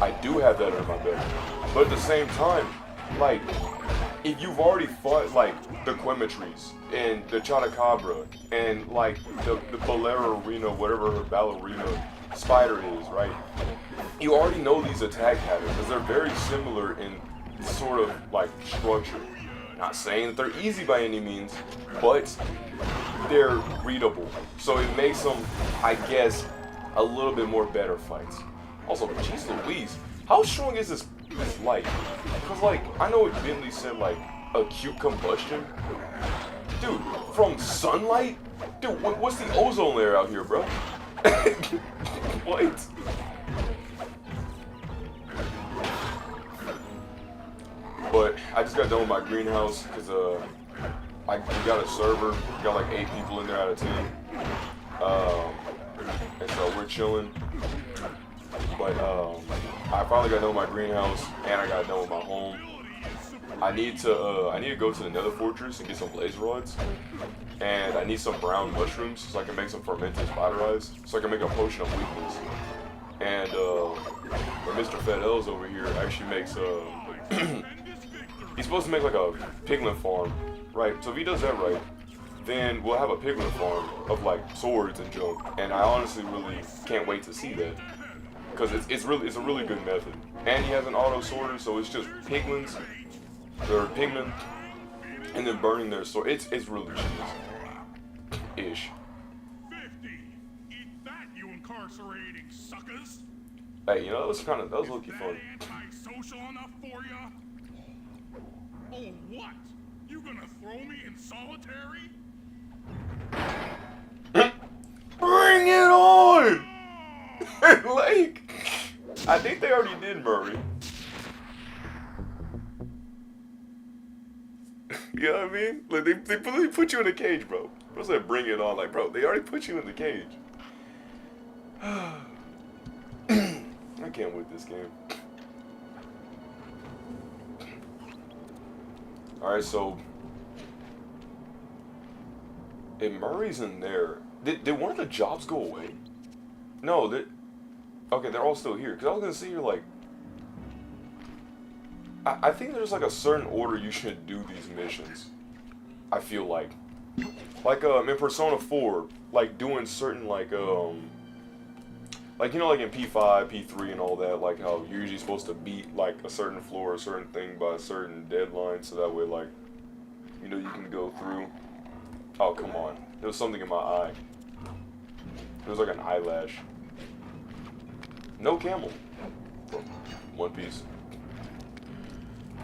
I do have that under my belt. But at the same time, like, if you've already fought like the Quimetries and the Chotacabra and like the ballerina, whatever her ballerina spider is, right? You already know these attack patterns because they're very similar in sort of like structure. Not saying that they're easy by any means, but they're readable. So it makes them, I guess, a little bit more better fights. Also, jeez Louise, how strong is this light? Because like, I know what Bentley said, like, acute combustion. Dude, from sunlight? Dude, what's the ozone layer out here, bro? What? But I just got done with my greenhouse because we got a server. We got like 8 people in there out of 10. And so we're chilling. But I finally got done with my greenhouse and I got done with my home. I need to go to the Nether Fortress and get some blaze rods. And I need some brown mushrooms so I can make some fermented spider eyes so I can make a potion of weakness. And Mr. Fedels over here actually makes he's supposed to make like a piglin farm, right? So if he does that right, then we'll have a piglin farm of like swords and junk. And I honestly really can't wait to see that because it's a really good method. And he has an auto sorter, so it's just piglins, their pigment, and then burning their sword. It's really cheese-ish. 50. Eat that, you incarcerating suckers. Hey, you know, that was low-key fun. Antisocial enough for ya? Oh, what? You gonna throw me in solitary? Bring it on! Like, I think they already did, Murray. You know what I mean? Like, they really put you in a cage, bro. Bro said, bring it on. Like, bro, they already put you in the cage. I can't win this game. Alright, so if Murray's in there, did one of the jobs go away? No, okay, they're all still here. Because I was going to see here, like, I think there's like a certain order you should do these missions. I feel like. Like in Persona 4, like doing certain like you know, like in P5, P3 and all that, like how you're usually supposed to beat like a certain floor, a certain thing by a certain deadline, so that way like, you know, you can go through. Oh, come on. There was something in my eye. It was like an eyelash. No camel. One Piece.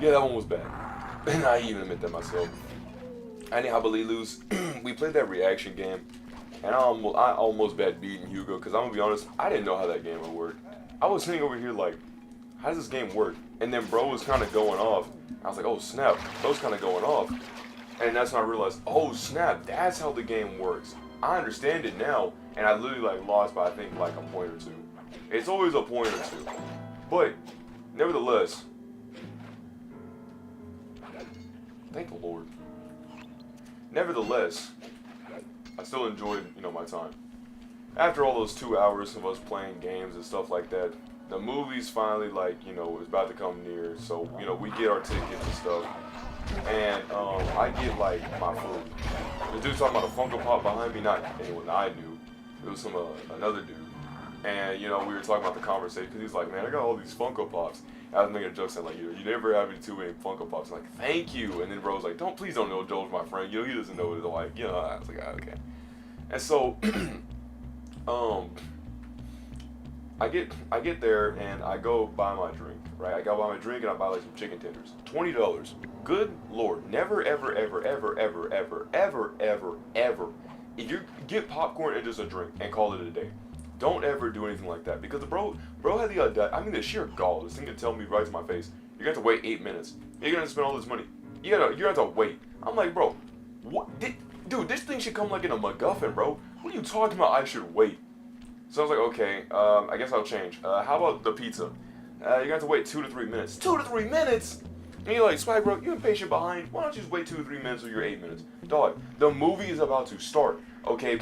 Yeah, that one was bad. And I even admit that myself. Anyhow, Belilus, we played that reaction game, and I almost bet beating Hugo, because I'm going to be honest, I didn't know how that game would work. I was sitting over here like, how does this game work? And then bro was kind of going off. I was like, oh snap, bro's kind of going off. And that's when I realized, oh snap, that's how the game works. I understand it now, and I literally like lost by I think like a point or two. It's always a point or two. But, nevertheless, thank the Lord. Nevertheless, I still enjoyed, you know, my time. After all those 2 hours of us playing games and stuff like that, the movie's finally like, you know, was about to come near. So, you know, we get our tickets and stuff. And I get like my food. The dude talking about a Funko Pop behind me, not anyone I knew. It was some another dude. And, you know, we were talking about the conversation, because he's like, man, I got all these Funko Pops. I was making a joke saying, like, you never have any too many Funko Pops. I'm like, thank you. And then bro was like, please don't know Joel's my friend. You know, he doesn't know what it's like. You know, I was like, okay. And so, I get there and I go buy my drink, right? I go buy my drink and I buy like some chicken tenders. $20. Good Lord. Never, ever, ever, ever, ever, ever, ever, ever, ever. If you get popcorn and just a drink and call it a day. Don't ever do anything like that, because the bro had the sheer gall. This thing can tell me right to my face, you're gonna have to wait 8 minutes. You're gonna spend all this money. You're gonna have to wait. I'm like, bro, what? Dude, this thing should come like in a MacGuffin, bro. What are you talking about? I should wait. So I was like, okay, I guess I'll change. How about the pizza? You're gonna have to wait 2 to 3 minutes. 2 to 3 minutes? And you're like, Spike, bro, you're impatient behind. Why don't you just wait 2 to 3 minutes or your 8 minutes? Dog, the movie is about to start, okay?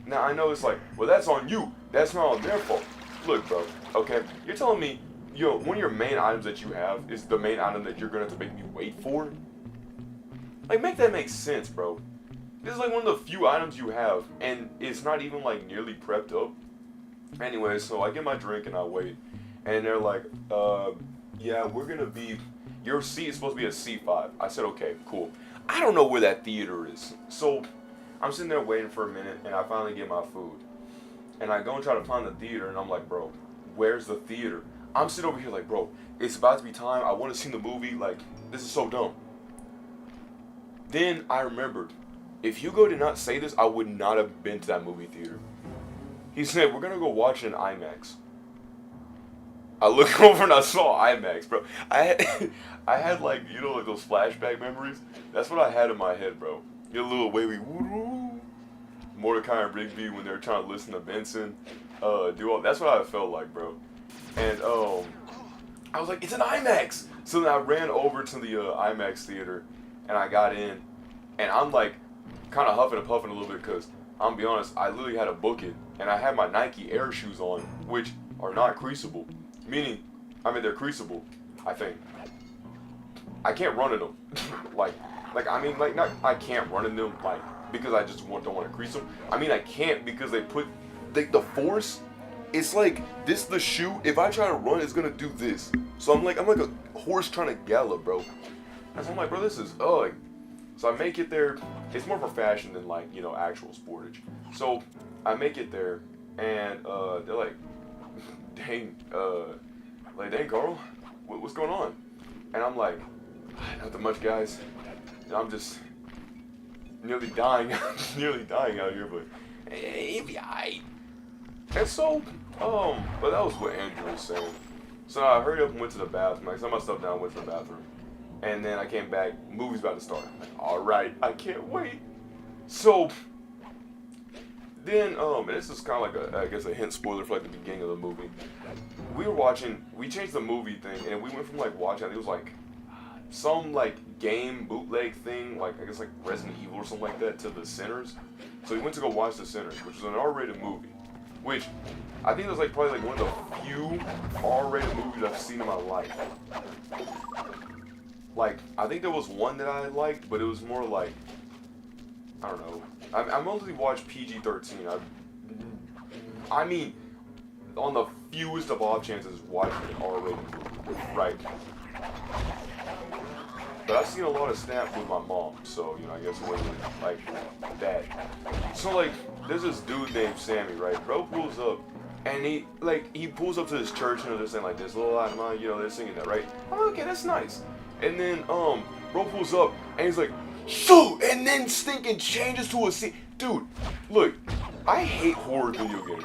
Now, I know it's like, well, that's on you. That's not on their fault. Look, bro, okay? You're telling me, one of your main items that you have is the main item that you're going to have to make me wait for? Like, make that make sense, bro. This is like one of the few items you have, and it's not even, like, nearly prepped up. Anyway, so I get my drink and I wait. And they're like, yeah, we're going to be, your seat is supposed to be a C5. I said, okay, cool. I don't know where that theater is. So I'm sitting there waiting for a minute, and I finally get my food. And I go and try to find the theater, and I'm like, bro, where's the theater? I'm sitting over here like, bro, it's about to be time. I want to see the movie. Like, this is so dumb. Then I remembered, if Hugo did not say this, I would not have been to that movie theater. He said, we're going to go watch it in IMAX. I looked over and I saw IMAX, bro. I had like, you know, like those flashback memories. That's what I had in my head, bro. Get a little wavy woo. Mordecai and Rigby when they're trying to listen to Benson do all. That's what I felt like, bro. And I was like, it's an IMAX. So then I ran over to the IMAX theater, and I got in, and I'm like, kind of huffing and puffing a little bit because I'm gonna be honest, I literally had to book it, and I had my Nike Air shoes on, which are not creasable. Meaning, I mean they're creasable, I think. I can't run in them, not I can't run in them like because I just don't want to crease them. I mean I can't because they put the force. It's like this the shoe. If I try to run, it's gonna do this. So I'm like a horse trying to gallop, bro. And so I'm like, bro, this is ugh. So I make it there. It's more for fashion than like, you know, actual sportage. So I make it there, and they're like, dang, Carl, what's going on? And I'm like, nothing much, guys. I'm just nearly dying out here, but it'll be alright. And so, but that was what Andrew was saying. So I hurried up and went to the bathroom. I set my stuff down, went to the bathroom. And then I came back, movie's about to start. I'm like, alright, I can't wait. So, then, and this is kind of like a hint spoiler for like the beginning of the movie. We changed the movie thing, and we went from like watching, I think it was like, some like game bootleg thing, like I guess like Resident Evil or something like that, to The Sinners. So we went to go watch The Sinners, which was an R-rated movie. Which, I think it was like probably like one of the few R-rated movies I've seen in my life. Like, I think there was one that I liked, but it was more like I don't know. I mostly watch PG-13. I mean, on the fewest of odd chances, watching an R-rated movie, right? But I've seen a lot of Snap with my mom, so, you know, I guess it wasn't like that. So, like, there's this dude named Sammy, right? Bro pulls up, and he pulls up to this church, you know, they're saying like this little light of mine, you know, they're singing that, right? I'm like, okay, that's nice. And then, bro pulls up, and he's like, shoot! And then stinking changes to a scene. Dude, look, I hate horror video games.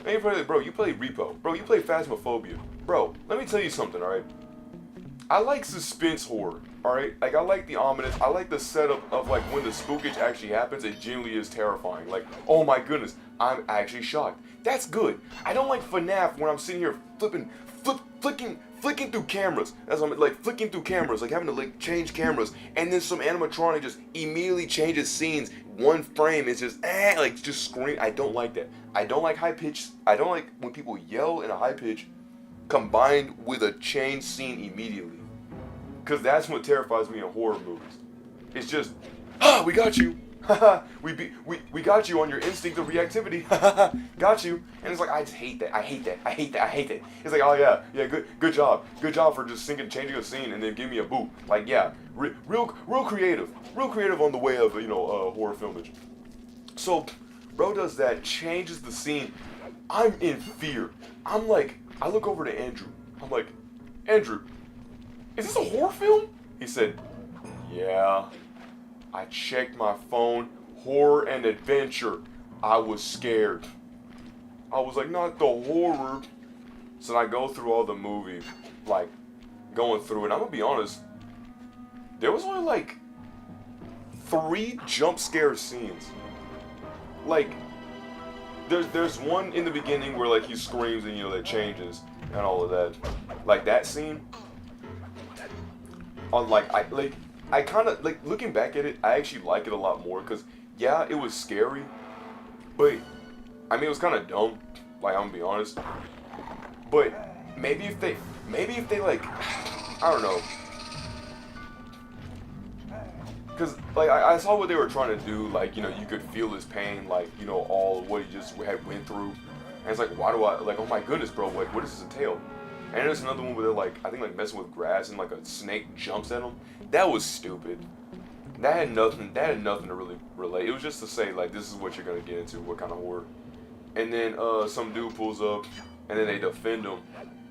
Hey, bro, you play Repo. Bro, you play Phasmophobia. Bro, let me tell you something, alright? I like suspense horror, alright? Like, I like the ominous, I like the setup of, like, when the spookage actually happens, it genuinely is terrifying. Like, oh my goodness, I'm actually shocked. That's good. I don't like FNAF when I'm sitting here flicking through cameras. That's what I mean, like, flicking through cameras, like, having to, like, change cameras, and then some animatronic just immediately changes scenes. One frame is just, like, just scream. I don't like that. I don't like high pitch. I don't like when people yell in a high pitch combined with a change scene immediately. Because that's what terrifies me in horror movies. It's just, we got you. we got you on your instinct of reactivity. Got you. And it's like, I just hate that. I hate that. It's like, oh yeah, good job for just changing a scene and then give me a boot. Like, yeah, real creative on the way of, you know, horror filmage. So, bro does that, changes the scene. I'm in fear. I'm like, I look over to Andrew. I'm like, Andrew, is this a horror film? He said, yeah. I checked my phone, horror and adventure. I was scared. I was like, not the horror. So I go through all the movie, like, going through it. I'm gonna be honest, there was only like 3 jump scare scenes. Like, there's one in the beginning where like he screams and, you know, that changes and all of that. Like that scene. On I kind of, like, looking back at it, I actually like it a lot more, because, yeah, it was scary, but, I mean, it was kind of dumb, like, I'm gonna be honest, but maybe if they, like, I don't know, because, like, I saw what they were trying to do, like, you know, you could feel his pain, like, you know, all of what he just had went through, and it's like, why do I, like, oh my goodness, bro, like, what does this entail? And there's another one where they're like, I think like messing with grass and like a snake jumps at them. That was stupid. That had nothing to really relate. It was just to say like, this is what you're gonna get into, what kind of horror. And then some dude pulls up, and then they defend him.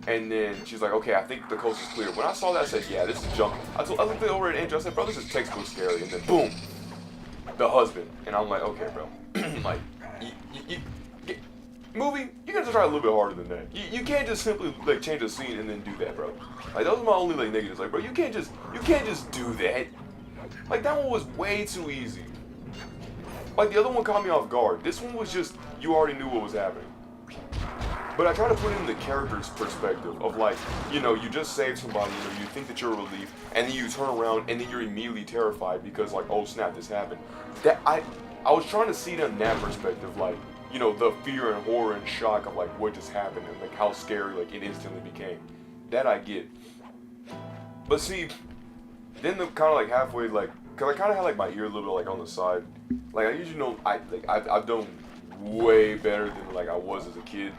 And then she's like, okay, I think the coast is clear. When I saw that, I said, yeah, this is jump. I looked over at Andrew, I said, bro, this is textbook scary. And then boom, the husband. And I'm like, okay, bro, like, movie, you gotta try a little bit harder than that. You can't just simply like change a scene and then do that, bro. Like, those are my only like negatives. Like, bro, you can't just do that. Like, that one was way too easy. Like, the other one caught me off guard. This one was just, you already knew what was happening. But I try to put it in the character's perspective of like, you know, you just saved somebody, you know, you think that you're a relief, and then you turn around and then you're immediately terrified because like, oh snap, this happened. That I was trying to see it in that perspective, like, you know, the fear and horror and shock of like what just happened and like how scary like it instantly became. That I get. But see, then the kind of like halfway, like, cause I kind of had like my ear a little bit like on the side. Like I usually know I've done way better than like I was as a kid.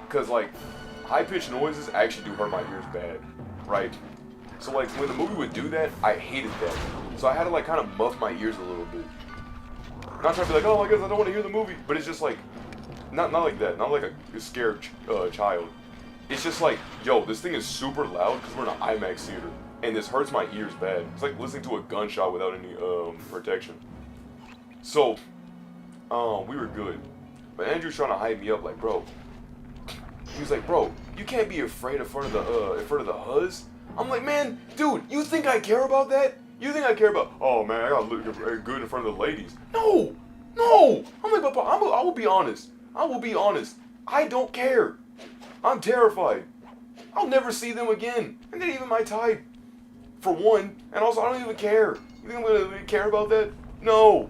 Cause like high pitched noises actually do hurt my ears bad, right? So like when the movie would do that, I hated that. So I had to like kind of muff my ears a little bit. Not trying to be like, oh my goodness, I don't want to hear the movie, but it's just like, not like that, not like a scared child. It's just like, yo, this thing is super loud because we're in an IMAX theater, and this hurts my ears bad. It's like listening to a gunshot without any protection. So, we were good, but Andrew's trying to hype me up, like, bro. He was like, bro, you can't be afraid in front of the huzz. I'm like, man, dude, you think I care about that? You think I care about, oh man, I gotta look good in front of the ladies. No! I'm like, Papa, I will be honest. I don't care. I'm terrified. I'll never see them again. And they're even my type. For one, and also I don't even care. You think I'm gonna really care about that? No.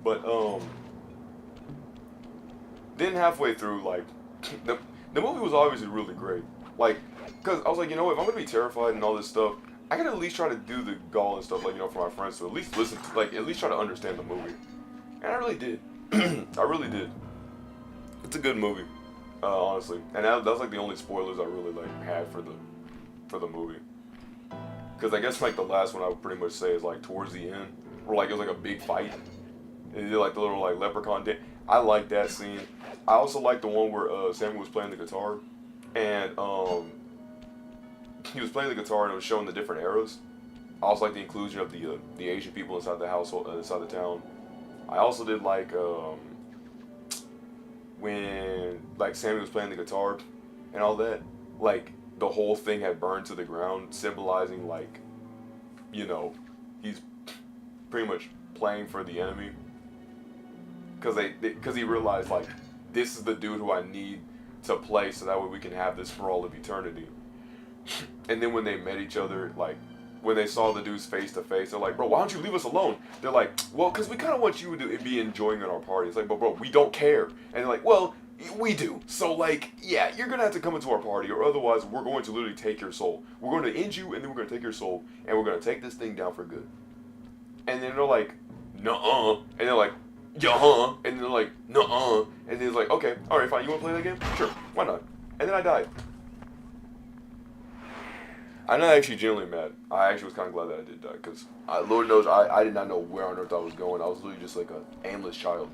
But, then halfway through, like, the movie was obviously really great. Like, because I was like, you know what, if I'm going to be terrified and all this stuff, I gotta at least try to do the goal and stuff, like, you know, for my friends to at least listen to, like, at least try to understand the movie. And I really did. I really did. It's a good movie, honestly. And that's like the only spoilers I really like had for the movie. Because I guess like the last one I would pretty much say is like towards the end, where like it was like a big fight. And they did like the little like leprechaun dance. I like that scene. I also like the one where Samuel was playing the guitar, and he was playing the guitar and it was showing the different eras. I also like the inclusion of the Asian people inside the household, inside the town. I also did like when like Sammy was playing the guitar and all that, like the whole thing had burned to the ground, symbolizing like, you know, he's pretty much playing for the enemy. Because he realized like this is the dude who I need to play, so that way we can have this for all of eternity. And then when they met each other, like when they saw the dudes face to face, they're like, bro, why don't you leave us alone? They're like, well, because we kind of want you to be enjoying at our party. It's like, but bro, we don't care. And they're like, well, we do. So like, yeah, you're gonna have to come into our party, or otherwise we're going to literally take your soul. We're going to end you, and then we're going to take your soul, and we're going to take this thing down for good. And then they're like, nuh-uh. And they're like, yeah-huh. And they're like, nuh-uh. And then it's like, okay, all right, fine. You want to play that game? Sure, why not? And then I died. I'm not actually genuinely mad. I actually was kind of glad that I did die, because Lord knows I did not know where on earth I was going. I was literally just like an aimless child.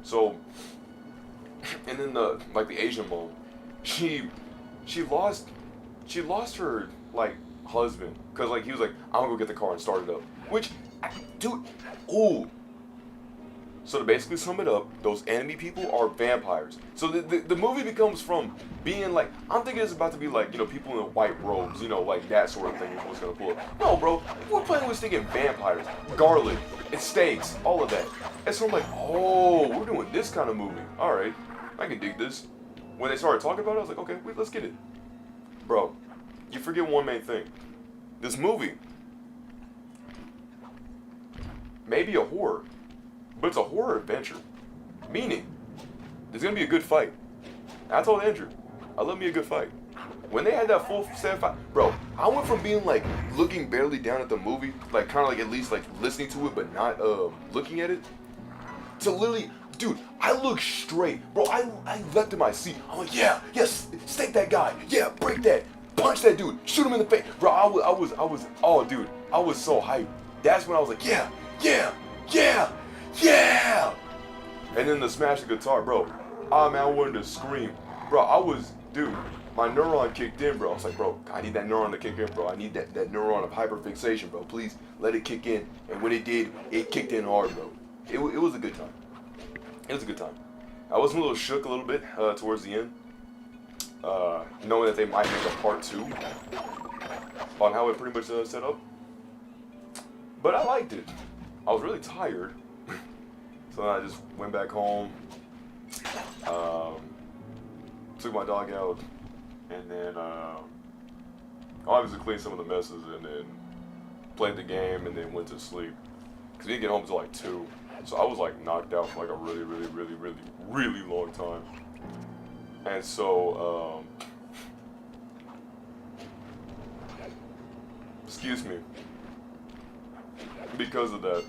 So, and then the Asian mom, she lost her like husband, because like he was like, I'm gonna go get the car and start it up. Which, dude, ooh. So to basically sum it up, those enemy people are vampires. So the movie becomes from being like, I'm thinking it's about to be like, you know, people in white robes, you know, like that sort of thing is what's gonna pull up. No, bro, we're playing with thinking vampires, garlic, it steaks, all of that. And so I'm like, oh, we're doing this kind of movie. All right, I can dig this. When they started talking about it, I was like, okay, wait, let's get it. Bro, you forget one main thing. This movie may be a horror, but it's a horror adventure. Meaning, there's gonna be a good fight. I told Andrew, I love me a good fight. When they had that full set fight, bro, I went from being like looking barely down at the movie, like kind of like at least like listening to it but not looking at it, to literally, dude, I looked straight, bro. I leapt in my seat. I'm like, yeah, yes, stake that guy, yeah, break that, punch that dude, shoot him in the face, bro. I was, oh, dude, I was so hyped. That's when I was like, yeah, yeah, yeah. Yeah! And then the smash the guitar, bro. Ah, man, I wanted to scream. Bro, dude, my neuron kicked in, bro. I was like, bro, I need that neuron to kick in, bro. I need that neuron of hyperfixation, bro. Please, let it kick in. And when it did, it kicked in hard, bro. It was a good time. It was a good time. I was a little shook a little bit towards the end. Knowing that they might make a part 2 on how it pretty much set up. But I liked it. I was really tired. So I just went back home, took my dog out, and then obviously cleaned some of the messes, and then played the game, and then went to sleep. Because we didn't get home until like 2. So I was like knocked out for like a really, really, really, really, really long time. And so, excuse me, because of that,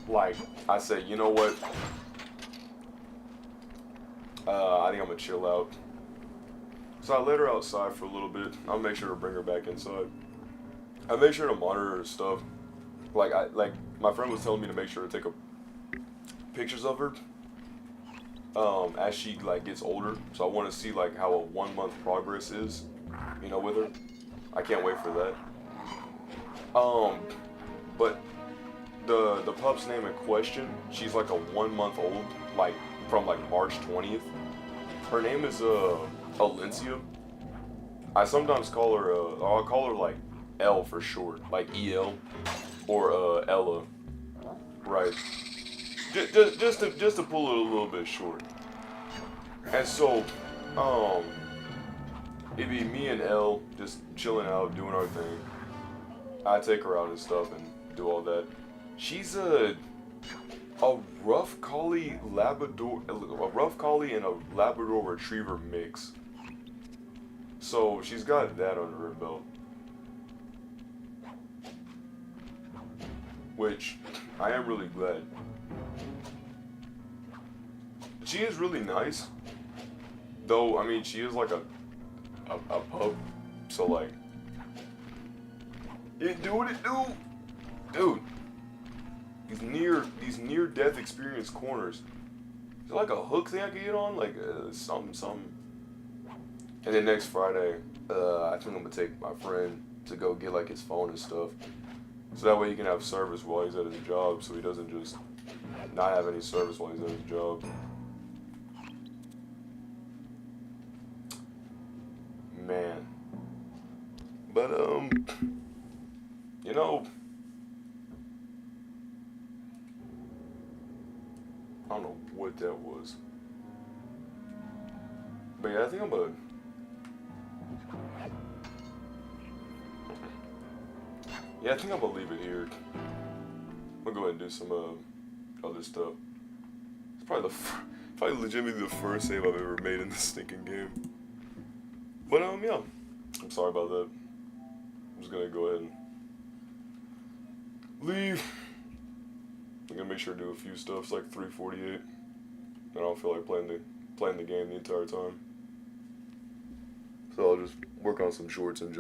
like, I said, you know what? I think I'm gonna chill out. So I let her outside for a little bit. I'll make sure to bring her back inside. I make sure to monitor her stuff. Like my friend was telling me to make sure to take pictures of her as she like gets older. So I want to see like how a 1 month progress is, you know, with her. I can't wait for that. But the pup's name in question, she's like a 1 month old, like from like March 20th. Her name is Alencia. I sometimes call her I'll call her like L for short, like EL or Ella, right? Just to pull it a little bit short. And so it'd be me and Elle just chilling out, doing our thing. I take her out and stuff and do all that. She's a rough collie and a Labrador Retriever mix. So she's got that under her belt. which I am really glad. She is really nice, though. I mean, she is like a pup, so like, it do what it do, dude. These near death experience corners. Is there like a hook thing I could get on, like something. And then next Friday, I think I'm gonna take my friend to go get like his phone and stuff, so that way he can have service while he's at his job, so he doesn't just not have any service while he's at his job. Man. But, you know, I don't know what that was. But yeah, I think I'm gonna, leave it here. I'm gonna go ahead and do some, other stuff. It's probably probably legitimately the first save I've ever made in this stinking game. But, yeah. I'm sorry about that. I'm just gonna go ahead and leave. I'm gonna make sure to do a few stuff. It's like 3:48. I don't feel like playing the game the entire time. So I'll just work on some shorts and